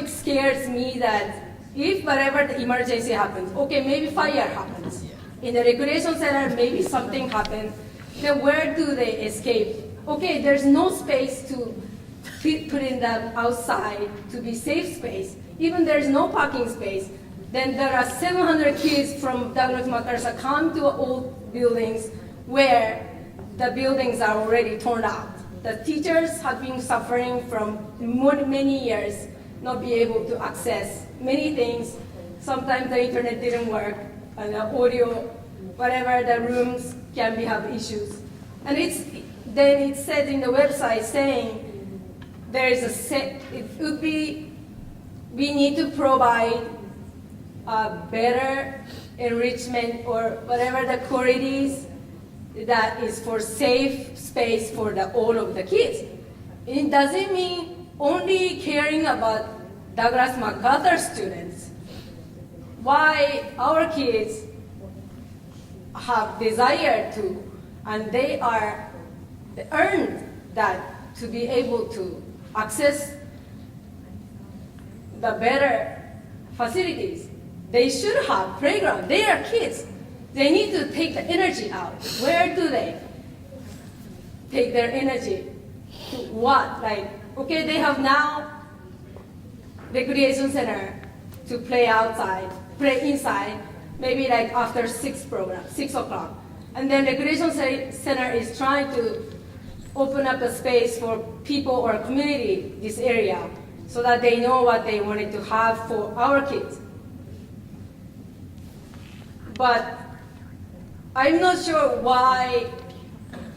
Speaker 9: scares me that if whatever the emergency happens, okay, maybe fire happens. In the recreation center, maybe something happens, then where do they escape? Okay, there's no space to put in them outside to be safe space. Even there's no parking space, then there are 700 kids from Douglas MacArthur come to old buildings where the buildings are already torn out. The teachers have been suffering from many years, not be able to access many things. Sometimes the internet didn't work, and the audio, whatever the rooms can have issues. And then it said in the website saying we need to provide a better enrichment or whatever the qualities that is for safe space for all of the kids. It doesn't mean only caring about Douglas MacArthur students. Why our kids have desire to, and they earned that to be able to access the better facilities. They should have playground. They are kids. They need to take the energy out. Where do they take their energy? To what? Like, okay, they have now recreation center to play outside, play inside, maybe like after 6 o'clock. And then recreation center is trying to open up the space for people or community, this area, so that they know what they wanted to have for our kids. But I'm not sure why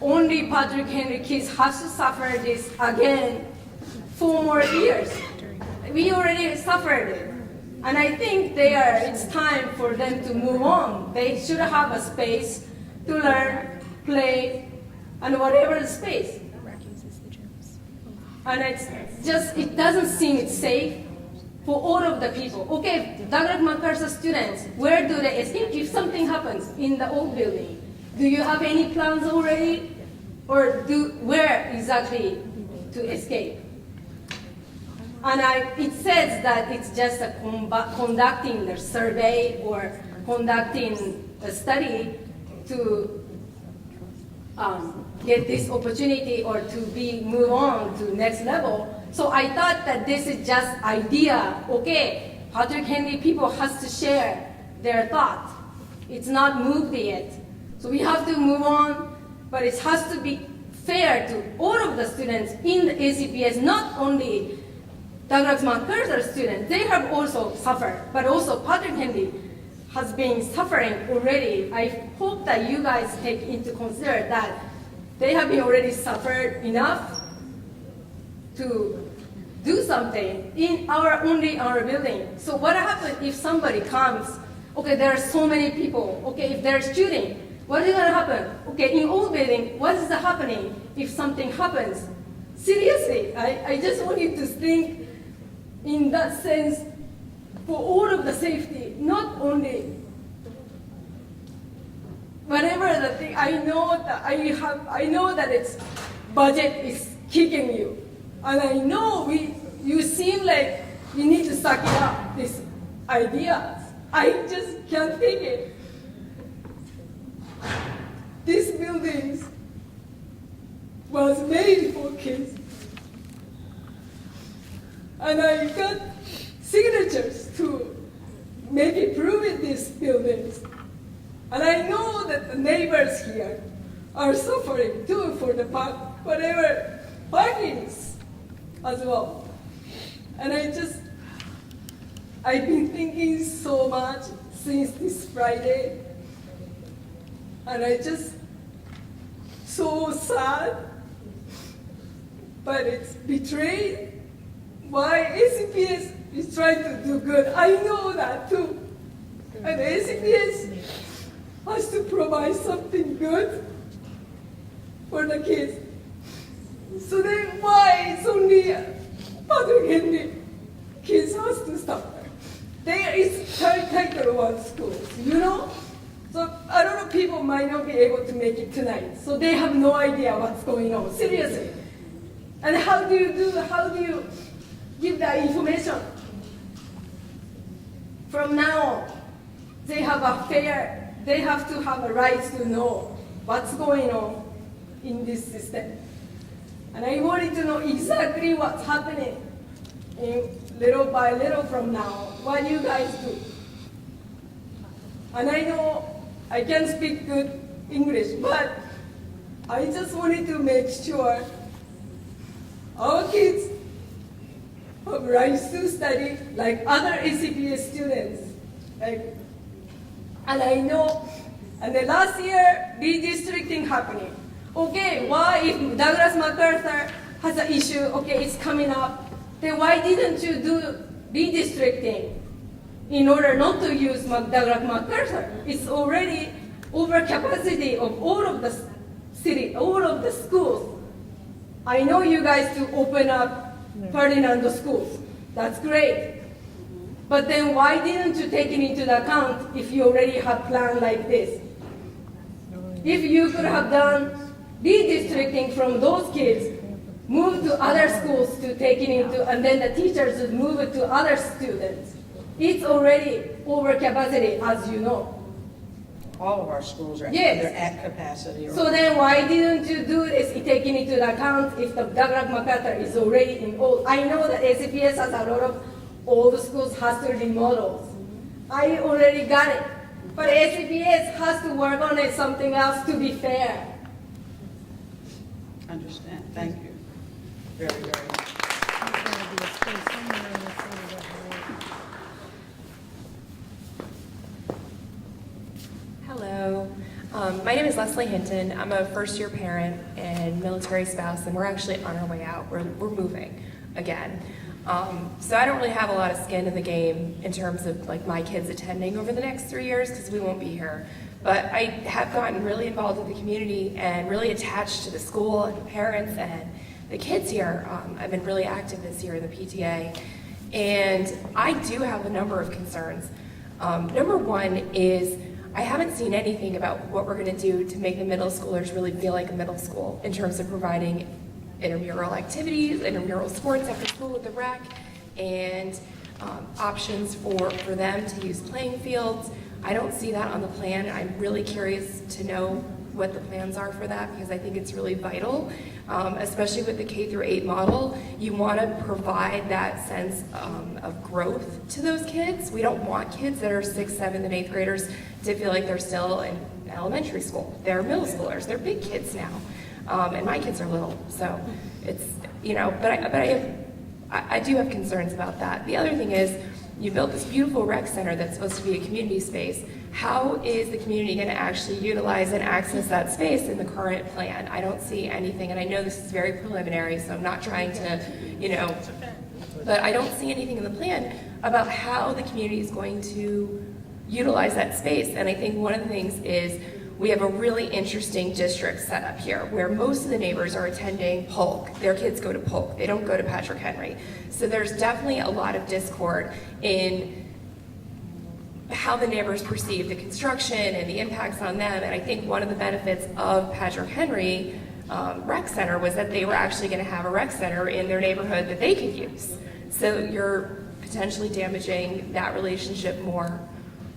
Speaker 9: only Patrick Henry kids have to suffer this again 4 more years. We already suffered it. And I think it's time for them to move on. They should have a space to learn, play, and whatever the space. And it doesn't seem safe for all of the people. Okay, Douglas MacArthur students, where do they escape if something happens in the old building? Do you have any plans already? Or where exactly to escape? And it says that it's just conducting a survey or conducting a study to get this opportunity or to move on to next level. So I thought that this is just idea. Okay, Patrick Henry people has to share their thoughts. It's not moved yet. So we have to move on, but it has to be fair to all of the students in the ACPS, not only Douglas MacArthur students. They have also suffered, but also Patrick Henry has been suffering already. I hope that you guys take into consider that they have been already suffered enough to do something in our building. So what happens if somebody comes? Okay, there are so many people. Okay, if they're shooting, what is going to happen? Okay, in old building, what is happening if something happens? Seriously, I just want you to think in that sense for all of the safety, not only whatever the thing. I know that its budget is kicking you, and I know you seem like you need to suck it up. This idea, I just can't take it. This building was made for kids. And I got signatures to maybe prove it these buildings. And I know that the neighbors here are suffering too for the whatever parkings as well. And I've been thinking so much since this Friday. And I just so sad, but it's betrayed. Why ACPS is trying to do good. I know that too. And ACPS has to provide something good for the kids. So then why it's only Patrick Henry kids has to suffer? There is Title I schools, you know? So I don't know, people might not be able to make it tonight. So they have no idea what's going on, seriously. And how do you give that information? From now on, they have to have a right to know what's going on in this system. And I wanted to know exactly what's happening little by little from now, what you guys do. And I know I can speak good English, but I just wanted to make sure our kids have rights to study like other ACPS students. And I know, and the last year, redistricting happening. Okay, why if Douglas MacArthur has an issue, okay, it's coming up, then why didn't you do redistricting in order not to use Douglas MacArthur? It's already overcapacity of all of the city, all of the schools. I know you guys to open up Ferdinando schools. That's great. But then why didn't you take it into the account if you already have planned like this? If you could have done redistricting from those kids, move to other schools to take it into, and then the teachers would move it to other students. It's already overcapacity, as you know.
Speaker 2: All of our schools are
Speaker 9: Yes.
Speaker 2: either at capacity or.
Speaker 9: So then why didn't you do this, taking into the account if the Douglas MacArthur is already in old? I know that ACPS has a lot of old schools has to remodel. I already got it. But ACPS has to work on it, something else to be fair.
Speaker 2: Understand, thank you. Very, very much.
Speaker 10: Hello, my name is Leslie Hinton. I'm a first-year parent and military spouse, and we're actually on our way out. We're moving again. So I don't really have a lot of skin in the game in terms of like my kids attending over the next 3 years because we won't be here. But I have gotten really involved in the community and really attached to the school and the parents and the kids here. I've been really active this year in the PTA. And I do have a number of concerns. Number one is I haven't seen anything about what we're going to do to make the middle schoolers really feel like a middle school in terms of providing intramural activities, intramural sports after school with the rec, and options for them to use playing fields. I don't see that on the plan. I'm really curious to know what the plans are for that because I think it's really vital, especially with the K-8 model. You want to provide that sense of growth to those kids. We don't want kids that are 6th, 7th, and 8th graders to feel like they're still in elementary school. They're middle schoolers. They're big kids now. And my kids are little, so it's, but I do have concerns about that. The other thing is, you built this beautiful rec center that's supposed to be a community space. How is the community going to actually utilize and access that space in the current plan? I don't see anything, and I know this is very preliminary, so I'm not trying to, but I don't see anything in the plan about how the community is going to utilize that space. And I think one of the things is we have a really interesting district set up here where most of the neighbors are attending Polk. Their kids go to Polk. They don't go to Patrick Henry. So there's definitely a lot of discord in how the neighbors perceive the construction and the impacts on them. And I think one of the benefits of Patrick Henry Rec Center was that they were actually going to have a rec center in their neighborhood that they could use. So you're potentially damaging that relationship more.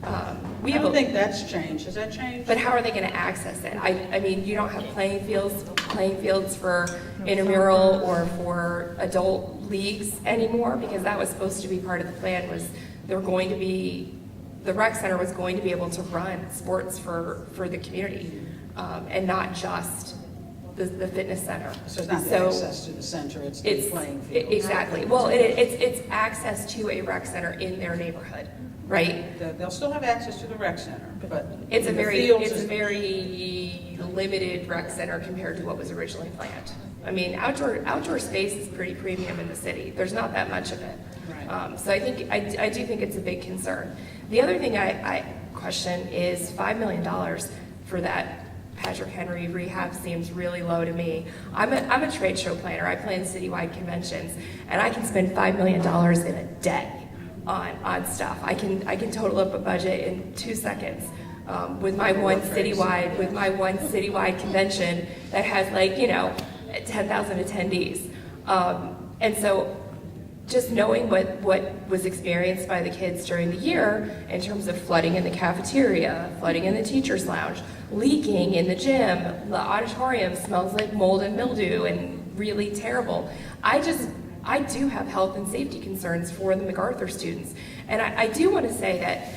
Speaker 2: I don't think that's changed. Has that changed?
Speaker 10: But how are they going to access it? I mean, you don't have playing fields for intramural or for adult leagues anymore because that was supposed to be part of the plan. Was there going to be the rec center was going to be able to run sports for the community and not just the fitness center.
Speaker 2: So it's not the access to the center, it's the playing field.
Speaker 10: Exactly. Well, it's access to a rec center in their neighborhood, right?
Speaker 2: They'll still have access to the rec center, but
Speaker 10: It's a
Speaker 2: the
Speaker 10: very
Speaker 2: fields is-
Speaker 10: limited rec center compared to what was originally planned. I mean, outdoor space is pretty premium in the city. There's not that much of it.
Speaker 2: Right.
Speaker 10: So I do think it's a big concern. The other thing I question is $5 million for that Patrick Henry rehab seems really low to me. I'm a trade show planner. I plan citywide conventions, and I can spend $5 million in a day on stuff. I can total up a budget in 2 seconds. With my one citywide convention that has 10,000 attendees. And so just knowing what was experienced by the kids during the year in terms of flooding in the cafeteria, flooding in the teacher's lounge, leaking in the gym, the auditorium smells like mold and mildew and really terrible. I do have health and safety concerns for the MacArthur students. And I do want to say that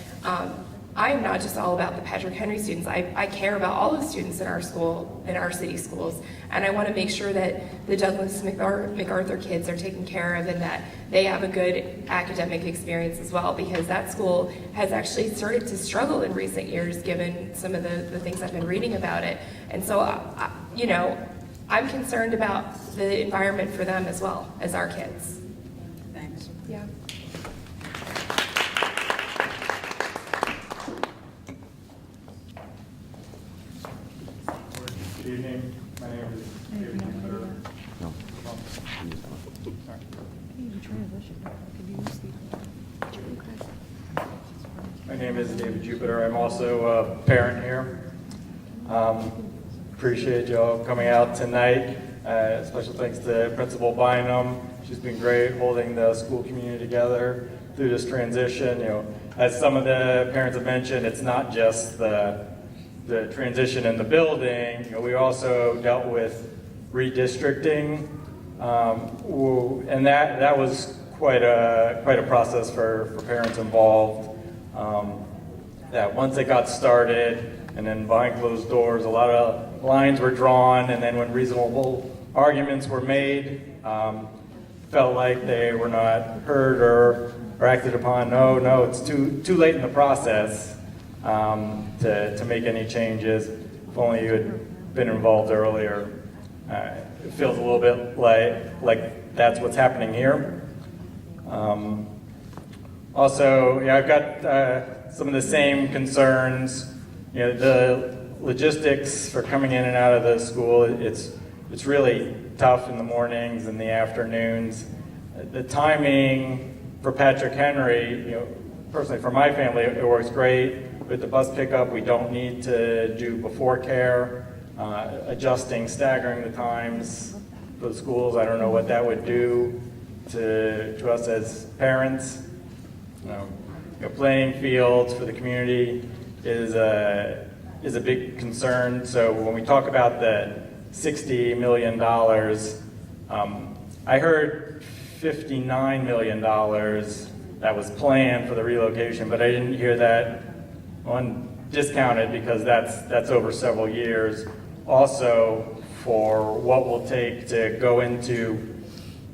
Speaker 10: I am not just all about the Patrick Henry students. I care about all the students in our school, in our city schools, and I want to make sure that the Douglas MacArthur kids are taken care of and that they have a good academic experience as well, because that school has actually started to struggle in recent years given some of the things I've been reading about it. And so, I'm concerned about the environment for them as well as our kids.
Speaker 2: Thanks.
Speaker 10: Yeah.
Speaker 11: Good evening. My name is David Jupiter. My name is David Jupiter. I'm also a parent here. Appreciate y'all coming out tonight. Special thanks to Principal Bynum. She's been great holding the school community together through this transition. As some of the parents have mentioned, it's not just the transition in the building. We also dealt with redistricting, and that was quite a process for parents involved. That once it got started, and then behind closed doors, a lot of lines were drawn, and then when reasonable arguments were made, felt like they were not heard or acted upon. No, it's too late in the process to make any changes. If only you had been involved earlier. It feels a little bit like that's what's happening here. Also, yeah, I've got some of the same concerns. You know, the logistics for coming in and out of the school, it's really tough in the mornings and the afternoons. The timing for Patrick Henry, you know, personally for my family, it works great. With the bus pickup, we don't need to do before care, adjusting, staggering the times for the schools. I don't know what that would do to us as parents. Playing fields for the community is a big concern. So when we talk about the $60 million, I heard $59 million that was planned for the relocation, but I didn't hear that discounted because that's over several years. Also, for what will take to go into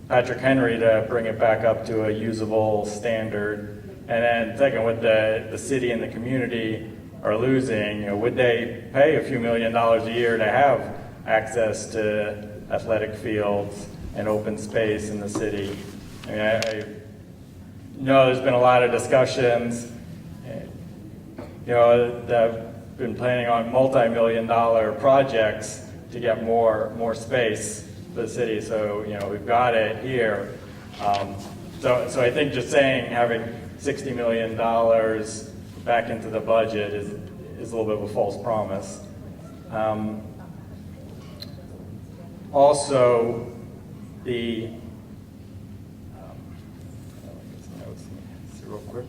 Speaker 11: Patrick Henry to bring it back up to a usable standard. And then second, what the city and the community are losing, you know, would they pay a few $1 million a year to have access to athletic fields and open space in the city? I mean, I know there's been a lot of discussions, you know, that have been planning on multi-million-dollar projects to get more space for the city. So, you know, we've got it here. So I think just saying having $60 million back into the budget is a little bit of a false promise. Also, the real quick.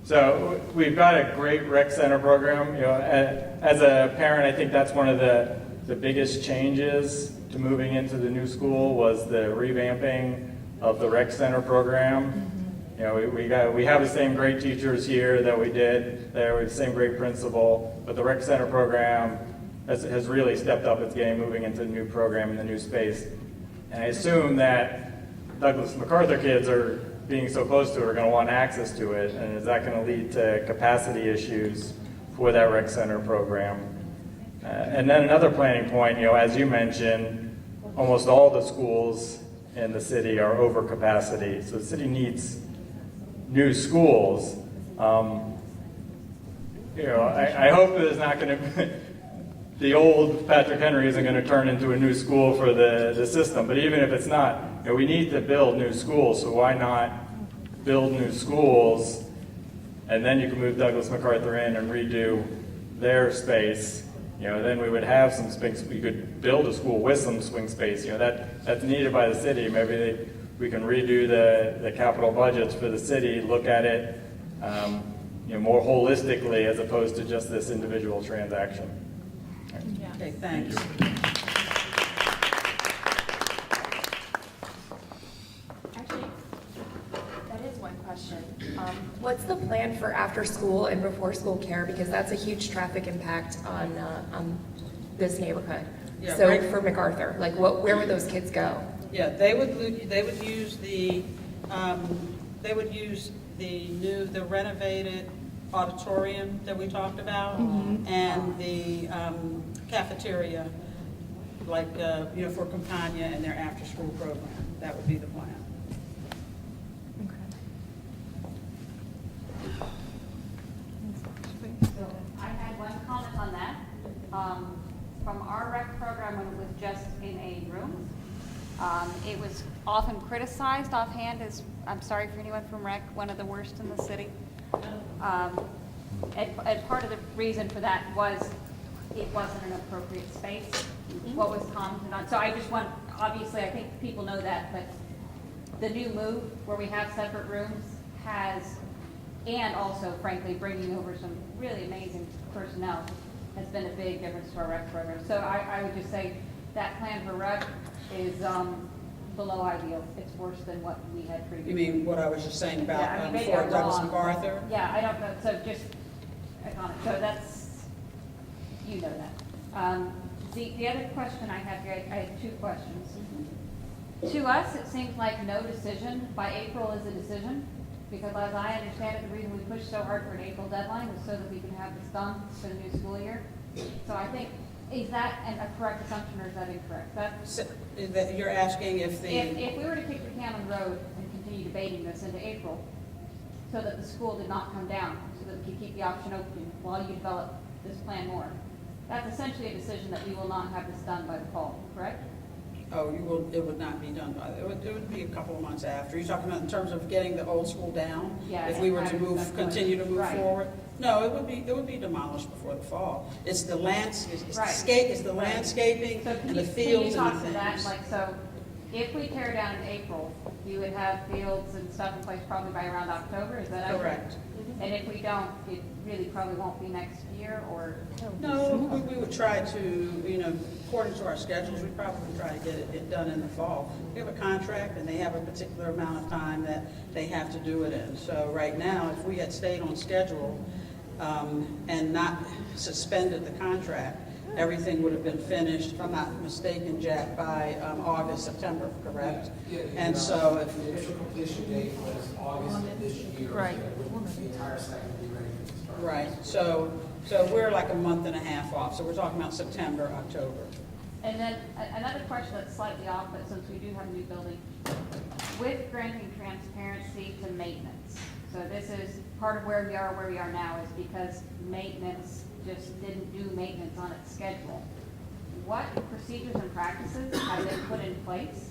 Speaker 11: So we've got a great rec center program. You know, as a parent, I think that's one of the biggest changes to moving into the new school was the revamping of the rec center program. You know, we have the same great teachers here that we did there, with the same great principal, but the rec center program has really stepped up its game moving into the new program in the new space. And I assume that Douglas MacArthur kids are being so close to it are going to want access to it, and is that going to lead to capacity issues for that rec center program? And then another planning point, you know, as you mentioned, almost all the schools in the city are over capacity, so the city needs new schools. You know, I hope that it's not going to, the old Patrick Henry isn't going to turn into a new school for the system, but even if it's not, you know, we need to build new schools, so why not build new schools, and then you can move Douglas MacArthur in and redo their space. You know, then we would have some space. We could build a school with some swing space. You know, that's needed by the city. Maybe we can redo the capital budgets for the city, look at it, you know, more holistically as opposed to just this individual transaction.
Speaker 2: Okay, thanks.
Speaker 10: Actually, that is one question. What's the plan for after school and before school care? Because that's a huge traffic impact on this neighborhood.
Speaker 2: Yeah,
Speaker 10: So
Speaker 2: right.
Speaker 10: for MacArthur, like where would those kids go?
Speaker 2: Yeah, they would use the the renovated auditorium that we talked about, and the cafeteria, like you know, for Campagna and their after-school program. That would be the plan.
Speaker 8: So I had one comment on that. From our rec program, when it was just in a room, it was often criticized offhand as, I'm sorry for anyone from rec, one of the worst in the city. And part of the reason for that was it wasn't an appropriate space, what was commented on. So I just want, obviously, I think people know that, but the new move where we have separate rooms has, and also frankly, bringing over some really amazing personnel has been a big difference to our rec program. So I would just say that plan for rec is below ideal. It's worse than what we had previously.
Speaker 2: You mean what I was just saying about
Speaker 8: Yeah, I mean, maybe
Speaker 2: for
Speaker 8: I'm
Speaker 2: Douglas
Speaker 8: wrong.
Speaker 2: MacArthur?
Speaker 8: Yeah, I don't know, so just a comment. So that's, you know that. The other question I have here, I have two questions. To us, it seems like no decision by April is a decision, because as I understand it, the reason we pushed so hard for an April deadline was so that we can have this done for the new school year. So I think Is that a correct assumption or is that incorrect?
Speaker 2: So, that you're asking if the,
Speaker 8: If we were to kick the can on the road and continue debating this into April, so that the school did not come down, so that we could keep the option open while you develop this plan more, that's essentially a decision that we will not have this done by the fall, correct?
Speaker 2: oh, it would not be done by, it would be a couple of months after. You're talking about in terms of getting the old school down?
Speaker 8: Yeah,
Speaker 2: If we were to
Speaker 8: that's
Speaker 2: move,
Speaker 8: what-
Speaker 2: continue to move
Speaker 8: right.
Speaker 2: forward? No, it would be demolished before the fall. It's the
Speaker 8: Right.
Speaker 2: it's the landscaping
Speaker 8: So
Speaker 2: and the
Speaker 8: can you
Speaker 2: fields
Speaker 8: talk
Speaker 2: and the
Speaker 8: to that,
Speaker 2: things.
Speaker 8: like, so if we tear down in April, you would have fields and stuff in place probably by around October, is that accurate?
Speaker 2: Correct.
Speaker 8: And if we don't, it really probably won't be next year, or?
Speaker 2: No, we would try to, according to our schedules, we probably try to get it done in the fall. We have a contract and they have a particular amount of time that they have to do it in. So right now, if we had stayed on schedule and not suspended the contract, everything would have been finished, if I'm not mistaken, Jack, by August, September, correct? And so if,
Speaker 12: The initial completion date was August of this year.
Speaker 5: Right.
Speaker 12: The entire site will be ready for the start.
Speaker 2: right, so we're like a month and a half off, so we're talking about September, October.
Speaker 8: And then another question that's slightly off, but since we do have a new building, with granting transparency to maintenance. So this is part of where we are now is because maintenance just didn't do maintenance on its schedule. What procedures and practices have they put in place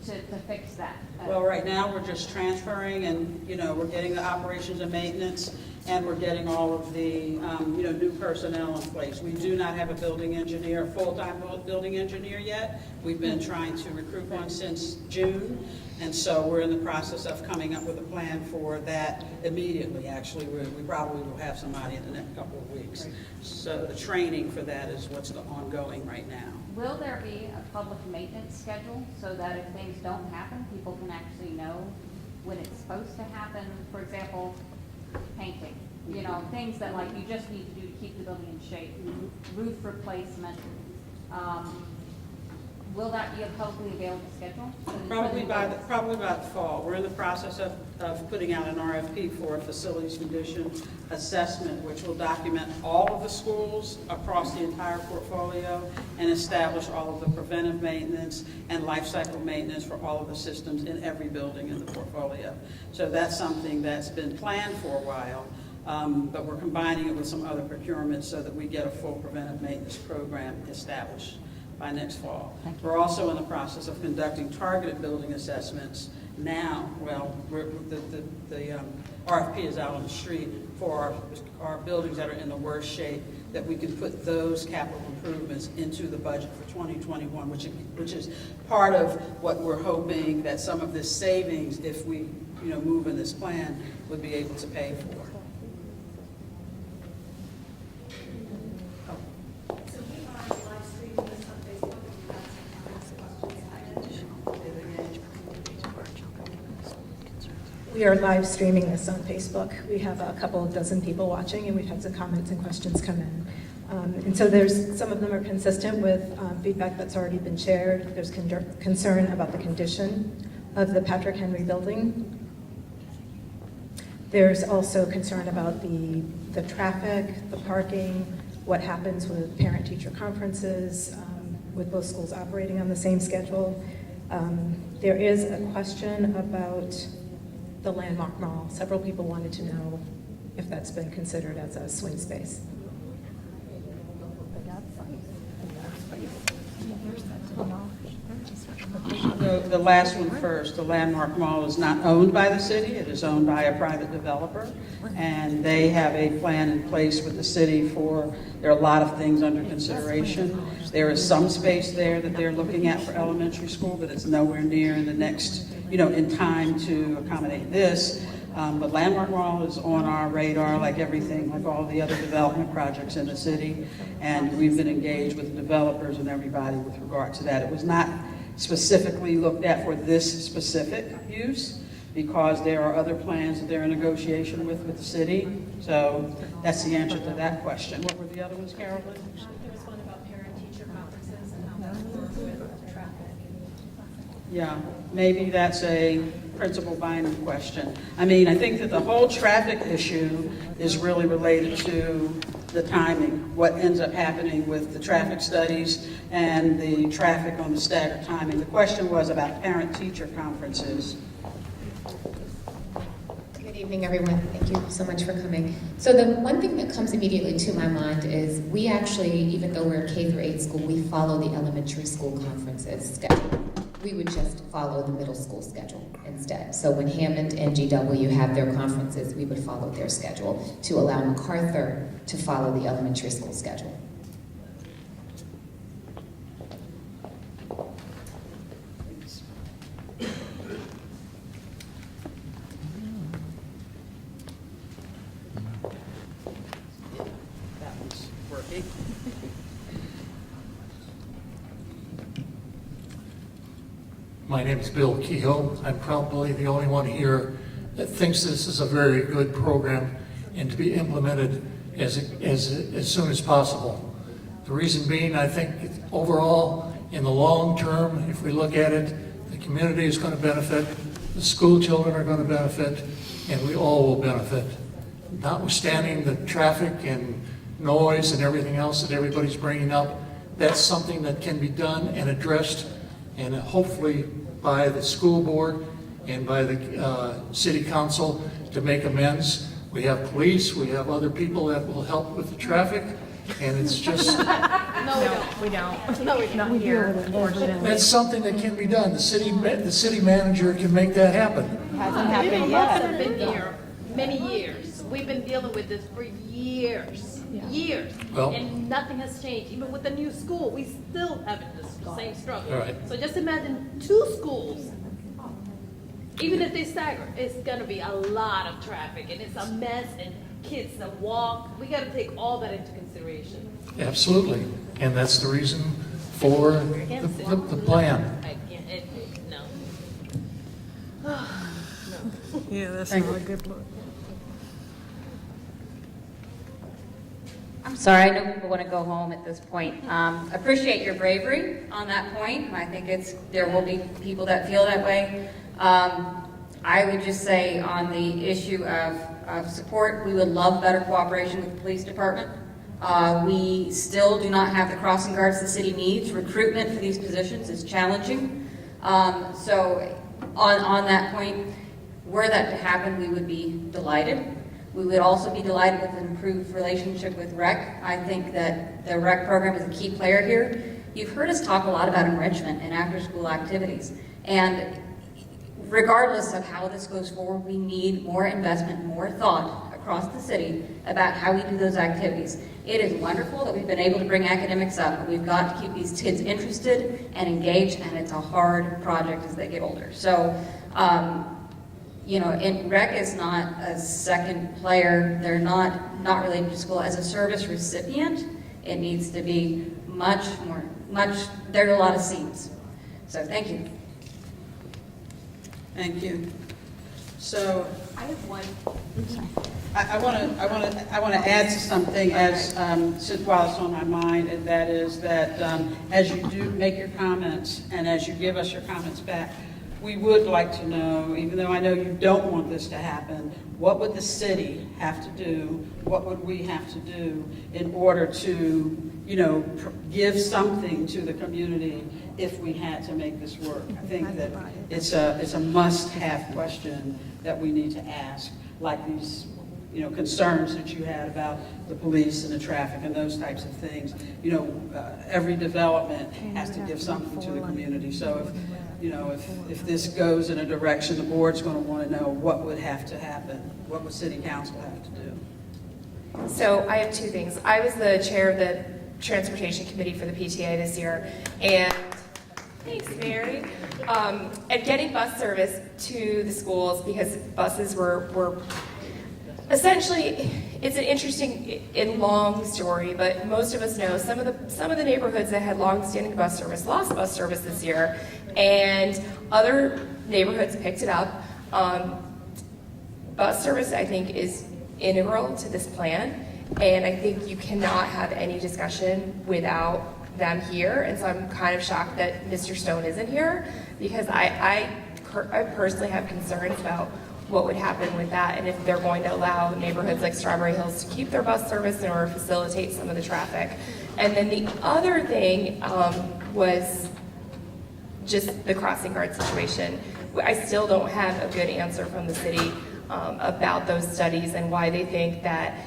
Speaker 8: to fix that?
Speaker 2: Well, right now, we're just transferring and, we're getting the operations and maintenance, and we're getting all of the, new personnel in place. We do not have a building engineer, a full-time building engineer yet. We've been trying to recruit one since June, and so we're in the process of coming up with a plan for that immediately, actually. We probably will have somebody in the next couple of weeks. So the training for that is what's ongoing right now.
Speaker 8: Will there be a public maintenance schedule so that if things don't happen, people can actually know when it's supposed to happen? For example, painting, things that like you just need to do to keep the building in shape, roof replacement. Will that be a publicly available schedule?
Speaker 2: Probably by the fall. We're in the process of putting out an RFP for a facilities condition assessment, which will document all of the schools across the entire portfolio and establish all of the preventive maintenance and life cycle maintenance for all of the systems in every building in the portfolio. So that's something that's been planned for a while, but we're combining it with some other procurements so that we get a full preventive maintenance program established by next fall. We're also in the process of conducting targeted building assessments now. Well, the RFP is out on the street for our buildings that are in the worst shape, that we can put those capital improvements into the budget for 2021, which is part of what we're hoping that some of this savings, if we move in this plan, would be able to pay for.
Speaker 13: We are live streaming this on Facebook. We have a couple dozen people watching, and we've had some comments and questions come in. And so some of them are consistent with feedback that's already been shared. There's concern about the condition of the Patrick Henry building. There's also concern about the traffic, the parking, what happens with parent-teacher conferences, with both schools operating on the same schedule. There is a question about the Landmark Mall. Several people wanted to know if that's been considered as a swing space.
Speaker 2: The last one first, the Landmark Mall is not owned by the city, it is owned by a private developer, and they have a plan in place with the city there are a lot of things under consideration. There is some space there that they're looking at for elementary school, but it's nowhere near in the next, in time to accommodate this. But Landmark Mall is on our radar like everything, like all the other development projects in the city, and we've been engaged with the developers and everybody with regard to that. It was not specifically looked at for this specific use because there are other plans that they're in negotiation with the city. So that's the answer to that question. What were the other ones, Carolyn?
Speaker 13: There was one about parent-teacher conferences and how that works with traffic.
Speaker 2: Yeah, maybe that's a Principal Bynum question. I mean, I think that the whole traffic issue is really related to the timing, what ends up happening with the traffic studies and the traffic on the staggered timing. The question was about parent-teacher conferences.
Speaker 14: Good evening, everyone. Thank you so much for coming. So the one thing that comes immediately to my mind is we actually, even though we're a K through 8 school, we follow the elementary school conferences schedule. We would just follow the middle school schedule instead. So when Hammond and GW have their conferences, we would follow their schedule to allow MacArthur to follow the elementary school schedule.
Speaker 2: That was working.
Speaker 15: My name is Bill Kehoe. I'm probably the only one here that thinks this is a very good program and to be implemented as soon as possible. The reason being, I think overall, in the long term, if we look at it, the community is going to benefit, the school children are going to benefit, and we all will benefit. Notwithstanding the traffic and noise and everything else that everybody's bringing up, that's something that can be done and addressed, and hopefully by the school board and by the city council to make amends. We have police, we have other people that will help with the traffic, and it's just...
Speaker 7: No, we don't. No, we don't. Not here, unfortunately.
Speaker 15: That's something that can be done. The city manager can make that happen.
Speaker 7: Hasn't happened yet. I've been here many years. We've been dealing with this for years, years.
Speaker 15: Well-
Speaker 7: And nothing has changed. Even with the new school, we still having the same struggle.
Speaker 15: All right.
Speaker 7: So just imagine 2 schools. Even if they stagger, it's gonna be a lot of traffic and it's a mess and kids that walk. We gotta take all that into consideration.
Speaker 15: Absolutely. And that's the reason for the plan.
Speaker 7: I can't, no.
Speaker 6: Yeah, that's
Speaker 2: Thank
Speaker 6: not
Speaker 2: you.
Speaker 6: a good look.
Speaker 4: I'm sorry, I know people want to go home at this point. Appreciate your bravery on that point, and I think there will be people that feel that way. I would just say on the issue of support, we would love better cooperation with the police department. We still do not have the crossing guards the city needs. Recruitment for these positions is challenging. So on that point, were that to happen, we would be delighted. We would also be delighted with an improved relationship with REC. I think that the REC program is a key player here. You've heard us talk a lot about enrichment and after-school activities. And regardless of how this goes forward, we need more investment, more thought across the city about how we do those activities. It is wonderful that we've been able to bring academics up, but we've got to keep these kids interested and engaged, and it's a hard project as they get older. So, you know, REC is not a second player. They're not related to school. As a service recipient, it needs to be there are a lot of seams. So thank you.
Speaker 2: Thank you. So
Speaker 7: I have one.
Speaker 2: I want to add to something as while it's on my mind, and that is that as you do make your comments and as you give us your comments back, we would like to know, even though I know you don't want this to happen, what would the city have to do? What would we have to do in order to, you know, give something to the community if we had to make this work? I think that it's a must-have question that we need to ask, like these, you know, concerns that you had about the police and the traffic and those types of things. You know, every development has to give something to the community. So if, you know, if this goes in a direction, the board's going to want to know what would have to happen. What would city council have to do?
Speaker 10: So I have 2 things. I was the chair of the Transportation Committee for the PTA this year, and thanks, Mary. And getting bus service to the schools, because buses were essentially, it's an interesting and long story, but most of us know some of the neighborhoods that had long-standing bus service lost bus service this year, and other neighborhoods picked it up. Bus service, I think, is integral to this plan, and I think you cannot have any discussion without them here, and so I'm kind of shocked that Mr. Stone isn't here, because I personally have concerns about what would happen with that, and if they're going to allow neighborhoods like Strawberry Hills to keep their bus service in order to facilitate some of the traffic. And then the other thing was just the crossing guard situation. I still don't have a good answer from the city about those studies and why they think that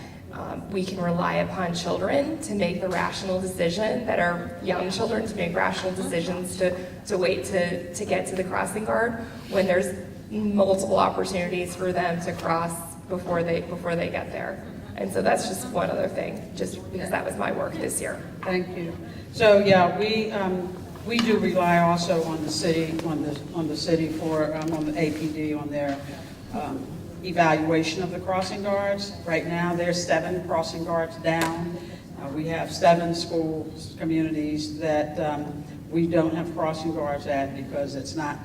Speaker 10: we can rely upon children to make the rational decision, that are young children to make rational decisions to wait to get to the crossing guard when there's multiple opportunities for them to cross before they get there. And so that's just one other thing, just because that was my work this year.
Speaker 2: Thank you. So, yeah, we do rely also on the city, on the city for, on the APD, on their evaluation of the crossing guards. Right now, there's 7 crossing guards down. We have 7 school communities that we don't have crossing guards at because it's not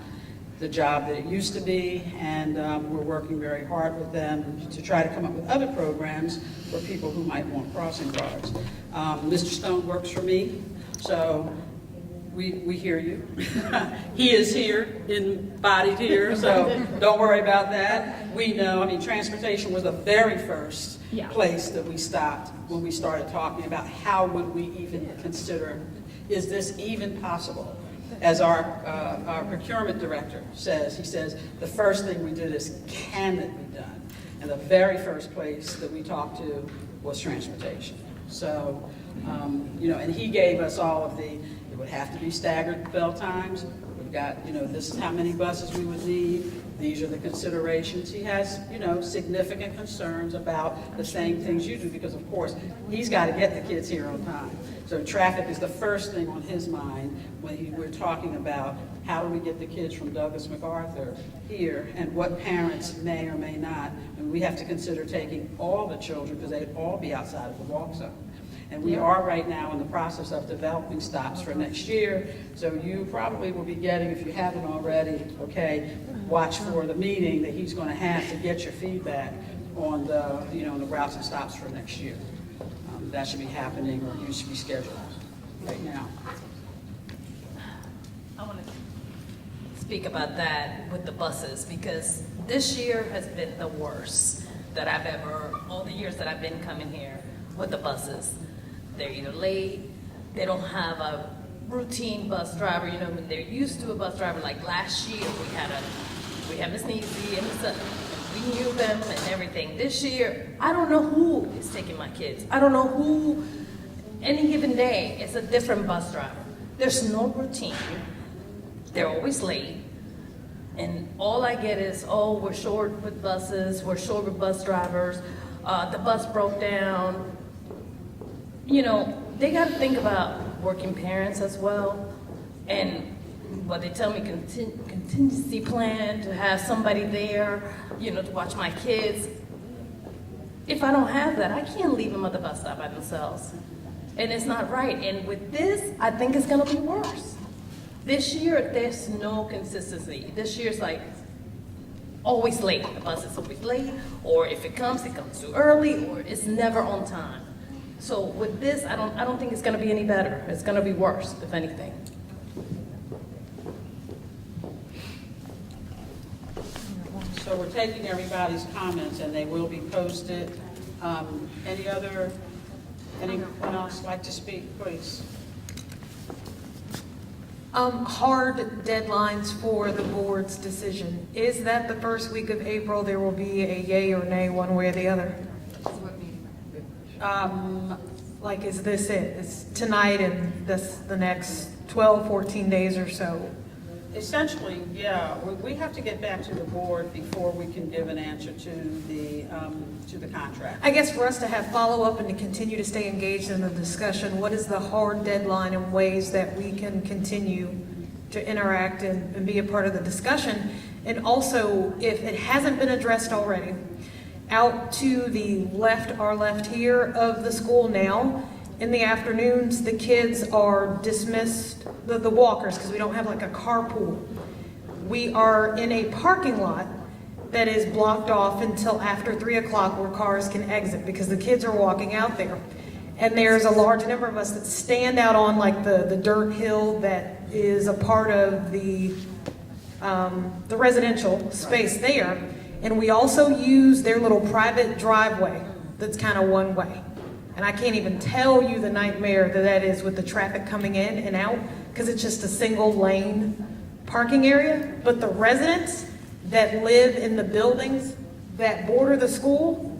Speaker 2: the job that it used to be, and we're working very hard with them to try to come up with other programs for people who might want crossing guards. Mr. Stone works for me, so we hear you. He is here, embodied here, so don't worry about that. We know, I mean, transportation was the very first place that we stopped when we started talking about how would we even consider, is this even possible? As our procurement director says, he says, the first thing we did is, can it be done? And the very first place that we talked to was transportation. So, and he gave us all of it would have to be staggered bell times. We've got, this is how many buses we would need. These are the considerations. He has, significant concerns about the same things you do because, of course, he's got to get the kids here on time. So traffic is the first thing on his mind when we're talking about how do we get the kids from Douglas MacArthur here and what parents may or may not. And we have to consider taking all the children because they'd all be outside of the walk zone. And we are right now in the process of developing stops for next year. So you probably will be getting, if you haven't already, watch for the meeting that he's going to have to get your feedback on the, the routes and stops for next year. That should be happening, or you should be scheduled right now.
Speaker 7: I want to speak about that with the buses because this year has been the worst that I've ever, all the years that I've been coming here with the buses. They're either late, they don't have a routine bus driver, when they're used to a bus driver. Like last year, we had Miss Neesy and Miss Sutton. We knew them and everything. This year, I don't know who is taking my kids. I don't know who, any given day, it's a different bus driver. There's no routine. They're always late. And all I get is, we're short with buses, we're short with bus drivers, the bus broke down. They got to think about working parents as well. And what they tell me, contingency plan to have somebody there, to watch my kids. If I don't have that, I can't leave them at the bus stop by themselves. And it's not right. And with this, I think it's going to be worse. This year, there's no consistency. This year's like always late. The bus is always late, or if it comes too early, or it's never on time. So with this, I don't think it's going to be any better. It's going to be worse, if anything.
Speaker 2: So we're taking everybody's comments and they will be posted. Anyone else like to speak, please?
Speaker 5: Hard deadlines for the board's decision. Is that the first week of April? There will be a yay or nay one way or the other? Is this it? It's tonight and the next 12, 14 days or so?
Speaker 2: Essentially, yeah. We have to get back to the board before we can give an answer to the contract.
Speaker 5: I guess for us to have follow-up and to continue to stay engaged in the discussion, what is the hard deadline and ways that we can continue to interact and be a part of the discussion? And also, if it hasn't been addressed already, out to the left, our left here of the school now, in the afternoons, the kids are dismissed, the walkers, because we don't have like a carpool. We are in a parking lot that is blocked off until after 3 o'clock where cars can exit because the kids are walking out there. And there's a large number of us that stand out on like the dirt hill that is a part of the residential space there. And we also use their little private driveway that's kind of one way. And I can't even tell you the nightmare that is with the traffic coming in and out, because it's just a single lane parking area. But the residents that live in the buildings that border the school,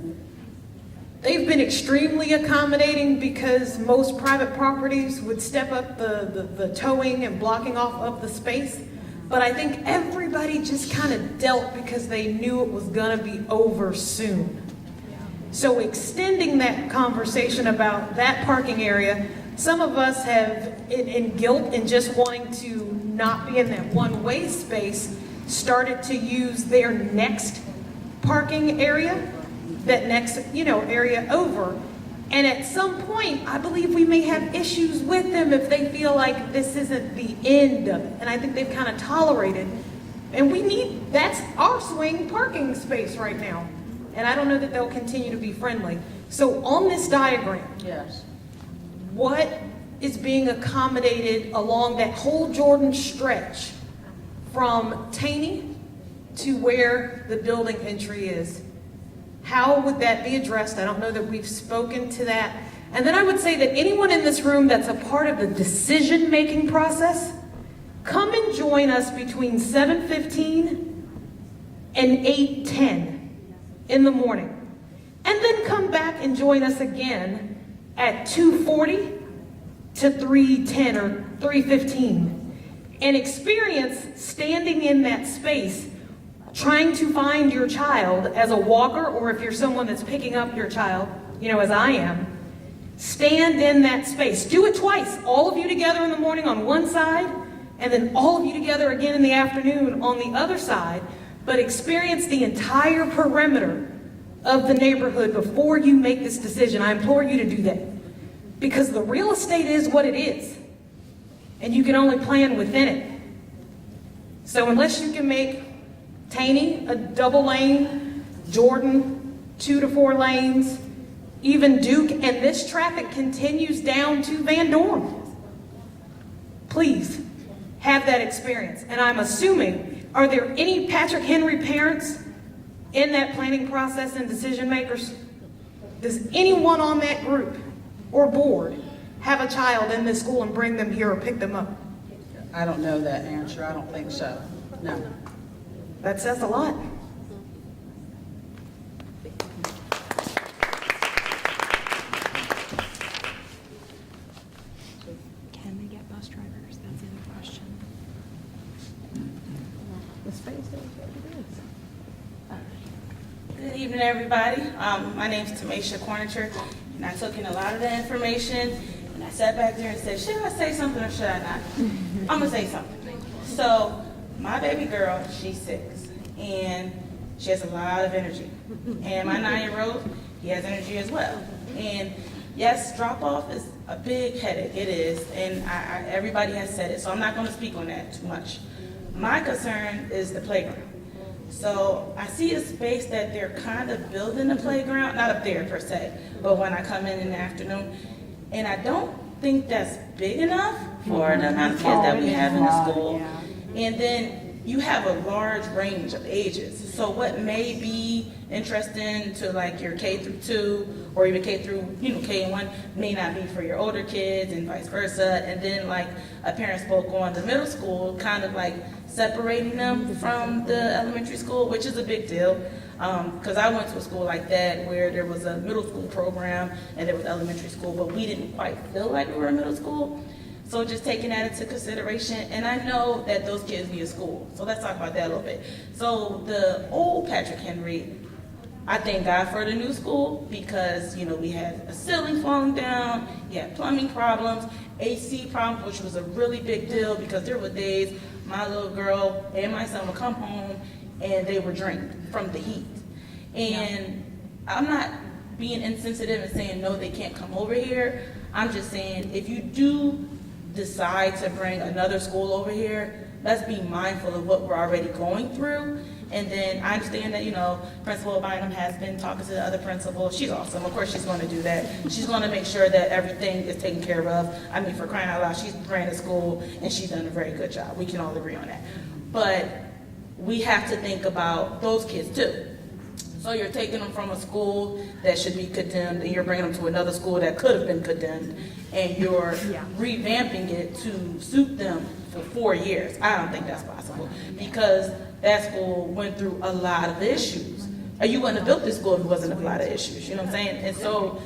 Speaker 5: they've been extremely accommodating, because most private properties would step up the towing and blocking off of the space. But I think everybody just kind of dealt because they knew it was gonna be over soon. So extending that conversation about that parking area, some of us have, in guilt and just wanting to not be in that one-way space, started to use their next parking area, that next, area over. And at some point, I believe we may have issues with them if they feel like this isn't the end of it. And I think they've kind of tolerated. And that's our swing parking space right now. And I don't know that they'll continue to be friendly. So on this diagram,
Speaker 2: Yes.
Speaker 5: what is being accommodated along that whole Jordan stretch from Taney to where the building entry is? How would that be addressed? I don't know that we've spoken to that. And then I would say that anyone in this room that's a part of the decision-making process, come and join us between 7:15 and 8:10 in the morning. And then come back and join us again at 2:40 to 3:10 or 3:15 and experience standing in that space trying to find your child as a walker, or if you're someone that's picking up your child, as I am, stand in that space. Do it twice, all of you together in the morning on one side, and then all of you together again in the afternoon on the other side, but experience the entire perimeter of the neighborhood before you make this decision. I implore you to do that, because the real estate is what it is, and you can only plan within it. So unless you can make Taney a double lane, Jordan 2 to 4 lanes, even Duke, and this traffic continues down to Van Dorn, please have that experience. And I'm assuming, are there any Patrick Henry parents in that planning process and decision makers? Does anyone on that group or board have a child in this school and bring them here or pick them up?
Speaker 2: I don't know that answer. I don't think so. No.
Speaker 5: That says a lot.
Speaker 3: Can they get bus drivers? That's the other question.
Speaker 2: The space is what it is.
Speaker 16: Good evening, everybody. My name's Tamisha Cornicher, and I took in a lot of the information, and I sat back there and said, should I say something or should I not? I'm gonna say something. So, my baby girl, she's 6, and she has a lot of energy. And my 9-year-old, he has energy as well. And yes, drop-off is a big headache, it is, and everybody has said it, so I'm not gonna speak on that too much. My concern is the playground. So I see a space that they're kind of building a playground, not up there per se, but when I come in the afternoon, and I don't think that's big enough for the amount of kids that we have in the school. And then you have a large range of ages. So what may be interesting to like your K through 2 or even K through, K and 1 may not be for your older kids and vice versa. And then like a parent spoke on the middle school, kind of like separating them from the elementary school, which is a big deal. Because I went to a school like that where there was a middle school program and there was elementary school, but we didn't quite feel like we were in middle school. So just taking that into consideration, and I know that those kids need a school. So let's talk about that a little bit. So the old Patrick Henry, I thank God for the new school because, we had a ceiling falling down, you had plumbing problems, AC problems, which was a really big deal because there were days my little girl and my son would come home and they were drained from the heat. And I'm not being insensitive and saying, no, they can't come over here. I'm just saying, if you do decide to bring another school over here, let's be mindful of what we're already going through. And then I understand that, Principal Bynum has been talking to the other principal. She's awesome. Of course she's going to do that. She's going to make sure that everything is taken care of. I mean, for crying out loud, she's ran a school and she's done a very good job. We can all agree on that. But we have to think about those kids too. So you're taking them from a school that should be condemned, and you're bringing them to another school that could have been condemned, and you're revamping it to suit them for 4 years. I don't think that's possible, because that school went through a lot of issues. Or you wouldn't have built this school if it wasn't a lot of issues, you know what I'm saying? And so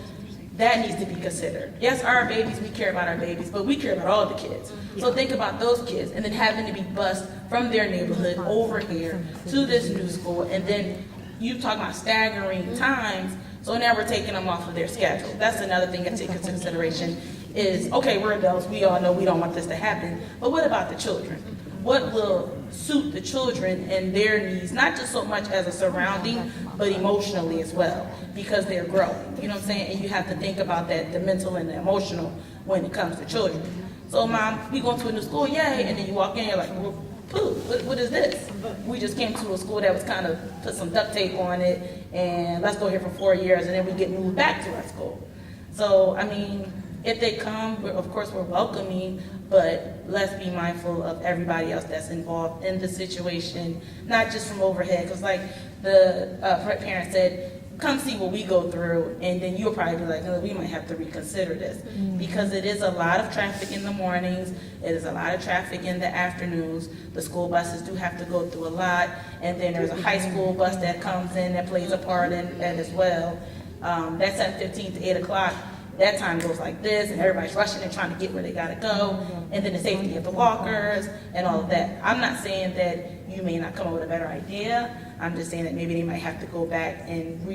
Speaker 16: that needs to be considered. Yes, our babies, we care about our babies, but we care about all the kids. So think about those kids, and then having to be bused from their neighborhood over here to this new school, and then you talk about staggering times, so now we're taking them off of their schedule. That's another thing to take into consideration is, okay, we're adults, we all know we don't want this to happen, but what about the children? What will suit the children and their needs, not just so much as a surrounding, but emotionally as well, because they're growing, you know what I'm saying? And you have to think about that, the mental and the emotional, when it comes to children. So mom, we going to a new school, yay, and then you walk in, you're like, well, pooh, what is this? We just came to a school that was kind of, put some duct tape on it, and let's go here for 4 years, and then we get moved back to our school. So, I mean, if they come, of course, we're welcoming, but let's be mindful of everybody else that's involved in the situation, not just from overhead, because like the parent said, come see what we go through, and then you'll probably be like, oh, we might have to reconsider this, because it is a lot of traffic in the mornings, it is a lot of traffic in the afternoons, the school buses do have to go through a lot, and then there's a high school bus that comes in that plays a part in that as well. That's 7:15 to 8 o'clock. That time goes like this, and everybody's rushing and trying to get where they gotta go, and then the safety of the walkers and all of that. I'm not saying that you may not come up with a better idea. I'm just saying that maybe they might have to go back and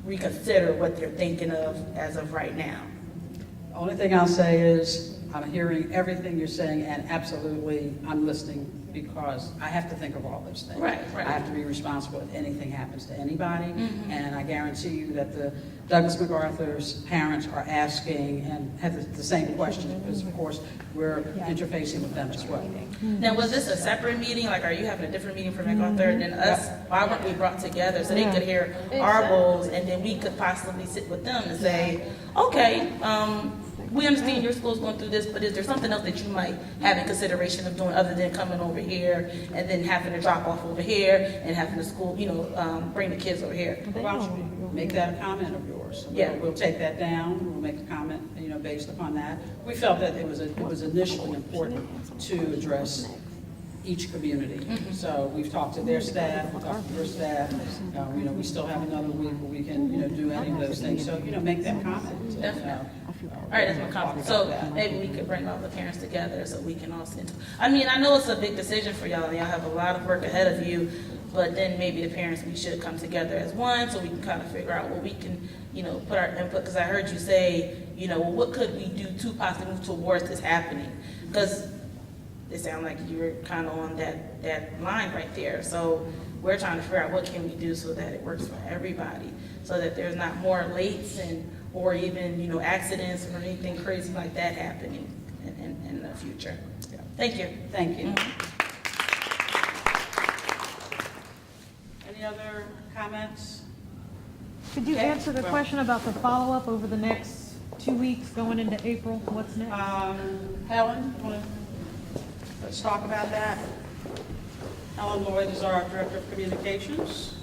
Speaker 16: reconsider what they're thinking of as of right now.
Speaker 2: Only thing I'll say is, I'm hearing everything you're saying, and absolutely, I'm listening, because I have to think of all those things.
Speaker 16: Right.
Speaker 2: I have to be responsible if anything happens to anybody, and I guarantee you that the Douglas MacArthur's parents are asking and have the same question, because of course, we're interfacing with them as well.
Speaker 16: Now, was this a separate meeting? Like, are you having a different meeting for MacArthur than us? Why weren't we brought together so they could hear our goals, and then we could possibly sit with them and say, okay, we understand your school's going through this, but is there something else that you might have in consideration of doing other than coming over here and then having to drop off over here and having the school, bring the kids over here?
Speaker 2: Why don't you make that a comment of yours?
Speaker 16: Yeah.
Speaker 2: We'll take that down, we'll make a comment, based upon that. We felt that it was initially important to address each community. So we've talked to their staff, we've talked to your staff, we still have another week where we can, do any of those things. So, make that comment.
Speaker 16: Definitely. All right, that's my comment. So maybe we could bring all the parents together so we can all sit. I mean, I know it's a big decision for y'all, and y'all have a lot of work ahead of you, but then maybe the parents, we should come together as one so we can kind of figure out what we can, put our input, because I heard you say, well, what could we do to possibly move towards this happening? Because it sounded like you were kind of on that line right there. So we're trying to figure out what can we do so that it works for everybody, so that there's not more lates or even, accidents or anything crazy like that happening in the future. Thank you.
Speaker 2: Thank you. Any other comments?
Speaker 6: Could you answer the question about the follow-up over the next 2 weeks going into April? What's next?
Speaker 2: Helen, let's talk about that. Helen Lloyd is our Director of Communications.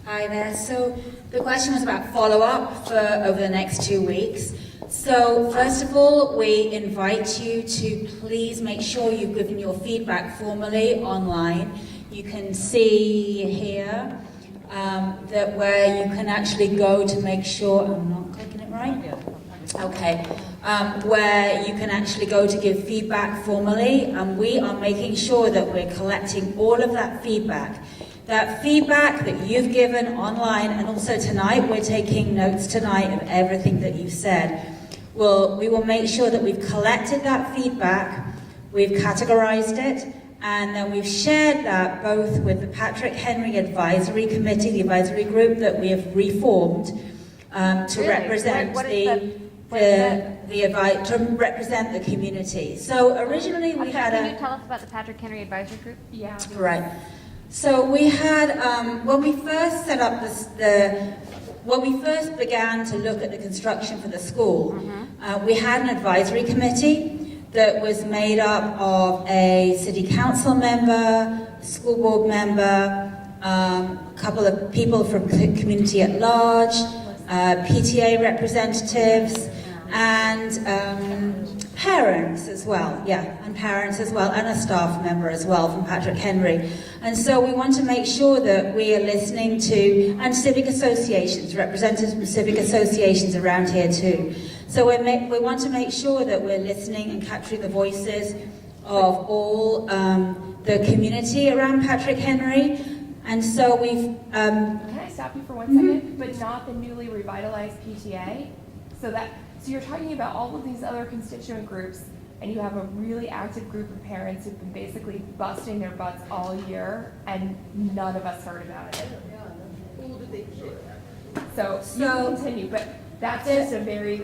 Speaker 17: Hi there. So the question was about follow-up for over the next 2 weeks. So first of all, we invite you to please make sure you've given your feedback formally online. You can see here that where you can actually go to make sure, I'm not clicking it right? Okay. Where you can actually go to give feedback formally, and we are making sure that we're collecting all of that feedback. That feedback that you've given online, and also tonight, we're taking notes tonight of everything that you've said. We will make sure that we've collected that feedback, we've categorized it, and then we've shared that both with the Patrick Henry Advisory Committee, the advisory group that we have reformed to represent to represent the community. So originally we had
Speaker 8: Can you tell us about the Patrick Henry Advisory Group?
Speaker 17: Yeah. Right. So we had, when we first set up when we first began to look at the construction for the school, we had an advisory committee that was made up of a city council member, school board member, a couple of people from the community at large, PTA representatives, and parents as well, and parents as well, and a staff member as well from Patrick Henry. And so we want to make sure that we are listening to, and civic associations, representatives from civic associations around here too. So we want to make sure that we're listening and capturing the voices of all the community around Patrick Henry. And so we've...
Speaker 18: Can I stop you for 1 second? But not the newly revitalized PTA? So you're talking about all of these other constituent groups, and you have a really active group of parents who've been basically busting their butts all year, and none of us heard about it. So you can continue, but that's just a very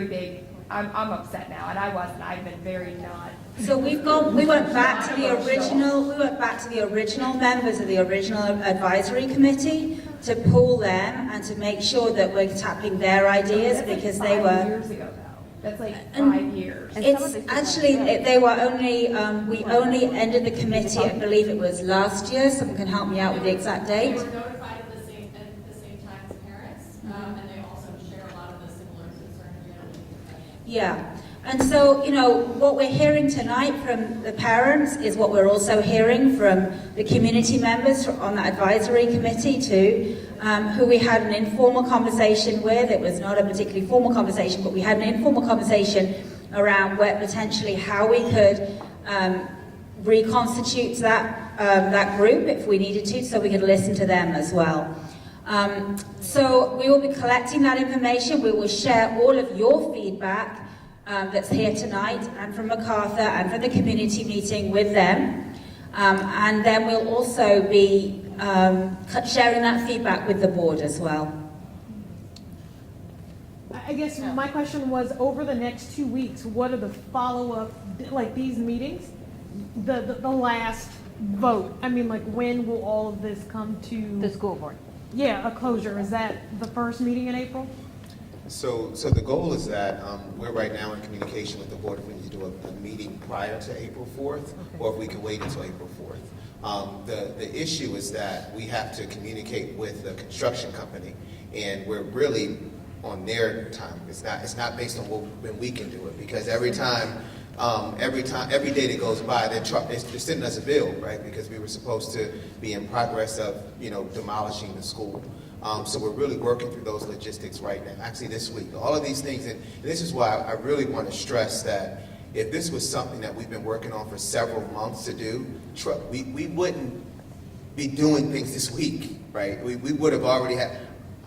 Speaker 18: big, I'm upset now, and I wasn't, I've been very not.
Speaker 17: So we went back to the original members of the original advisory committee to pull them and to make sure that we're tapping their ideas, because they were...
Speaker 18: 5 years ago, though. That's like 5 years.
Speaker 17: It's actually, they were only, we only ended the committee, I believe it was last year. Someone can help me out with the exact date.
Speaker 19: They were notified at the same time as parents, and they also share a lot of the similar concerns.
Speaker 17: Yeah. And so, what we're hearing tonight from the parents is what we're also hearing from the community members on the advisory committee too, who we had an informal conversation with. It was not a particularly formal conversation, but we had an informal conversation around potentially how we could reconstitute that group if we needed to, so we could listen to them as well. So we will be collecting that information. We will share all of your feedback that's here tonight, and from MacArthur and from the community meeting with them. And then we'll also be sharing that feedback with the board as well.
Speaker 6: I guess my question was, over the next 2 weeks, what are the follow-up, like these meetings, the last vote? I mean, like, when will all of this come to?
Speaker 8: The school board.
Speaker 6: Yeah, a closure. Is that the first meeting in April?
Speaker 1: So the goal is that we're right now in communication with the board if we need to do a meeting prior to April 4th, or if we can wait until April 4th. The issue is that we have to communicate with the construction company, and we're really on their time. It's not based on when we can do it, because every day that goes by, they're sending us a bill, right? Because we were supposed to be in progress of demolishing the school. So we're really working through those logistics right now, actually this week. All of these things, and this is why I really want to stress that if this was something that we've been working on for several months to do, we wouldn't be doing things this week, right? We would have already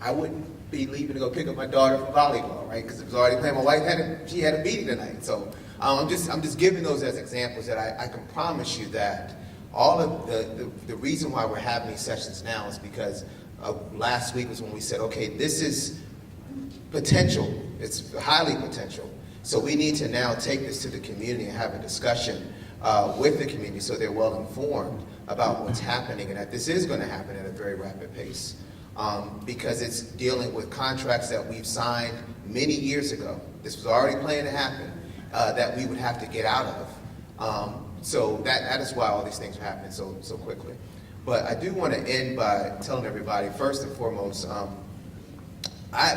Speaker 1: I wouldn't be leaving to go pick up my daughter from volleyball, right? Because it was already playing. My wife she had a meeting tonight. So I'm just giving those as examples that I can promise you that all of the reason why we're having these sessions now is because last week was when we said, okay, this is potential. It's highly potential. So we need to now take this to the community and have a discussion with the community so they're well informed about what's happening, and that this is going to happen at a very rapid pace. Because it's dealing with contracts that we've signed many years ago. This was already planned to happen, that we would have to get out of. So that is why all these things are happening so quickly. But I do want to end by telling everybody, first and foremost,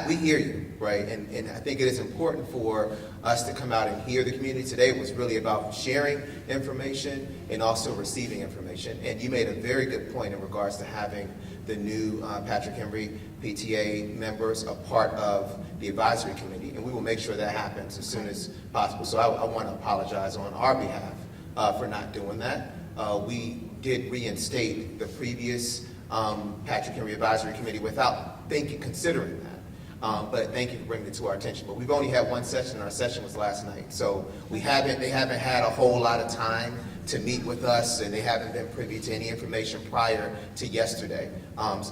Speaker 1: we hear you, right? And I think it is important for us to come out and hear the community. Today was really about sharing information and also receiving information. And you made a very good point in regards to having the new Patrick Henry PTA members a part of the advisory committee. And we will make sure that happens as soon as possible. So I want to apologize on our behalf for not doing that. We did reinstate the previous Patrick Henry Advisory Committee without considering that. But thank you for bringing it to our attention. But we've only had one session, and our session was last night. So they haven't had a whole lot of time to meet with us, and they haven't been privy to any information prior to yesterday's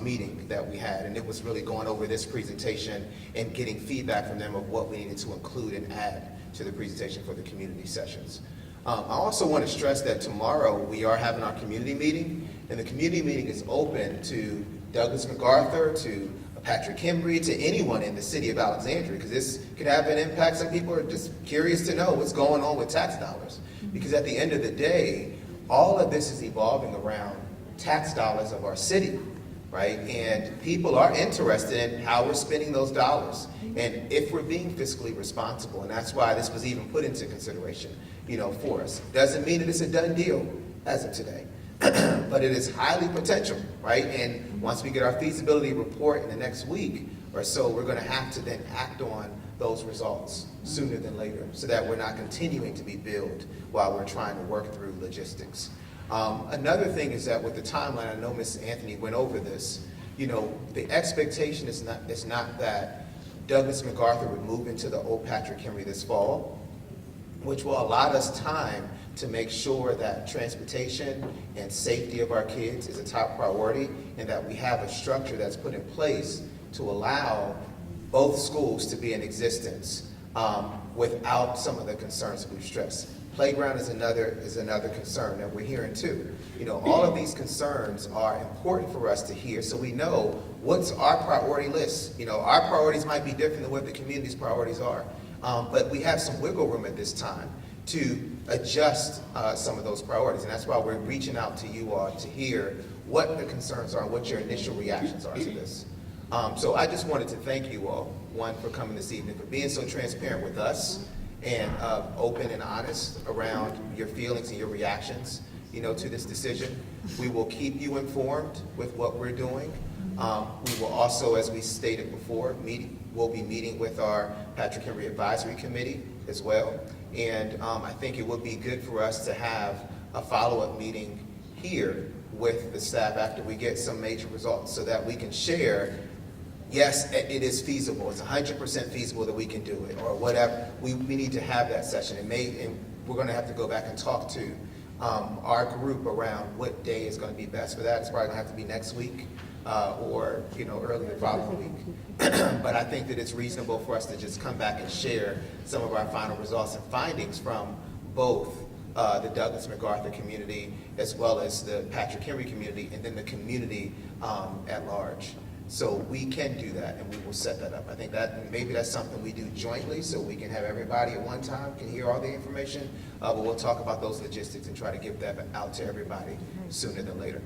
Speaker 1: meeting that we had. And it was really going over this presentation and getting feedback from them of what we needed to include and add to the presentation for the community sessions. I also want to stress that tomorrow we are having our community meeting, and the community meeting is open to Douglas MacArthur, to Patrick Henry, to anyone in the city of Alexandria, because this could have an impact. Some people are just curious to know what's going on with tax dollars. Because at the end of the day, all of this is evolving around tax dollars of our city, right? And people are interested in how we're spending those dollars and if we're being fiscally responsible. And that's why this was even put into consideration, for us. Doesn't mean that it's a done deal as of today, but it is highly potential, right? And once we get our feasibility report in the next week or so, we're going to have to then act on those results sooner than later so that we're not continuing to be billed while we're trying to work through logistics. Another thing is that with the timeline, I know Ms. Anthony went over this, the expectation is not that Douglas MacArthur would move into the Old Patrick Henry this fall, which will allow us time to make sure that transportation and safety of our kids is a top priority and that we have a structure that's put in place to allow both schools to be in existence without some of the concerns that we've stressed. Playground is another concern that we're hearing too. All of these concerns are important for us to hear so we know what's our priority list. Our priorities might be different than what the community's priorities are, but we have some wiggle room at this time to adjust some of those priorities, and that's why we're reaching out to you all to hear what the concerns are and what your initial reactions are to this. So I just wanted to thank you all, one, for coming this evening, for being so transparent with us and open and honest around your feelings and your reactions, to this decision. We will keep you informed with what we're doing. We will also, as we stated before, we'll be meeting with our Patrick Henry Advisory Committee as well. And I think it would be good for us to have a follow-up meeting here with the staff after we get some major results so that we can share, yes, it is feasible. It's 100% feasible that we can do it or whatever. We need to have that session. And we're going to have to go back and talk to our group around what day is going to be best for that. It's probably going to have to be next week or early the following week. But I think that it's reasonable for us to just come back and share some of our final results and findings from both the Douglas MacArthur community as well as the Patrick Henry community and then the community at large. So we can do that and we will set that up. I think that maybe that's something we do jointly so we can have everybody at one time can hear all the information, but we'll talk about those logistics and try to get that out to everybody sooner than later.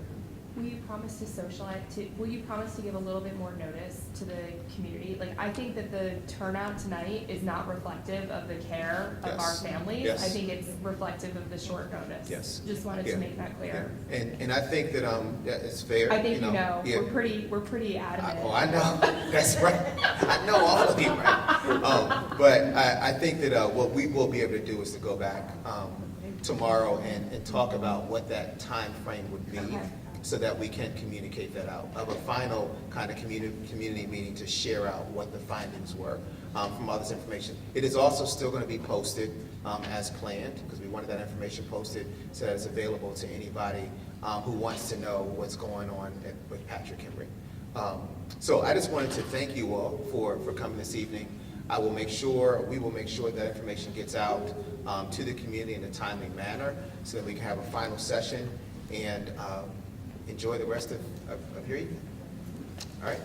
Speaker 18: Will you promise to socialize, will you promise to give a little bit more notice to the community? Like, I think that the turnout tonight is not reflective of the care of our families.
Speaker 1: Yes.
Speaker 18: I think it's reflective of the short notice.
Speaker 1: Yes.
Speaker 18: Just wanted to make that clear.
Speaker 1: Yeah. And I think that it's fair.
Speaker 18: I think
Speaker 1: Yeah.
Speaker 18: we're pretty adamant.
Speaker 1: I know. That's right. I know all of you, right? But I think that what we will be able to do is to go back tomorrow and talk about what that time frame would be. Okay. So that we can communicate that out of a final kind of community meeting to share out what the findings were from all this information. It is also still going to be posted as planned because we wanted that information posted so that it's available to anybody who wants to know what's going on with Patrick Henry. So I just wanted to thank you all for coming this evening. We will make sure that information gets out to the community in a timely manner so that we can have a final session and enjoy the rest of your evening. All right.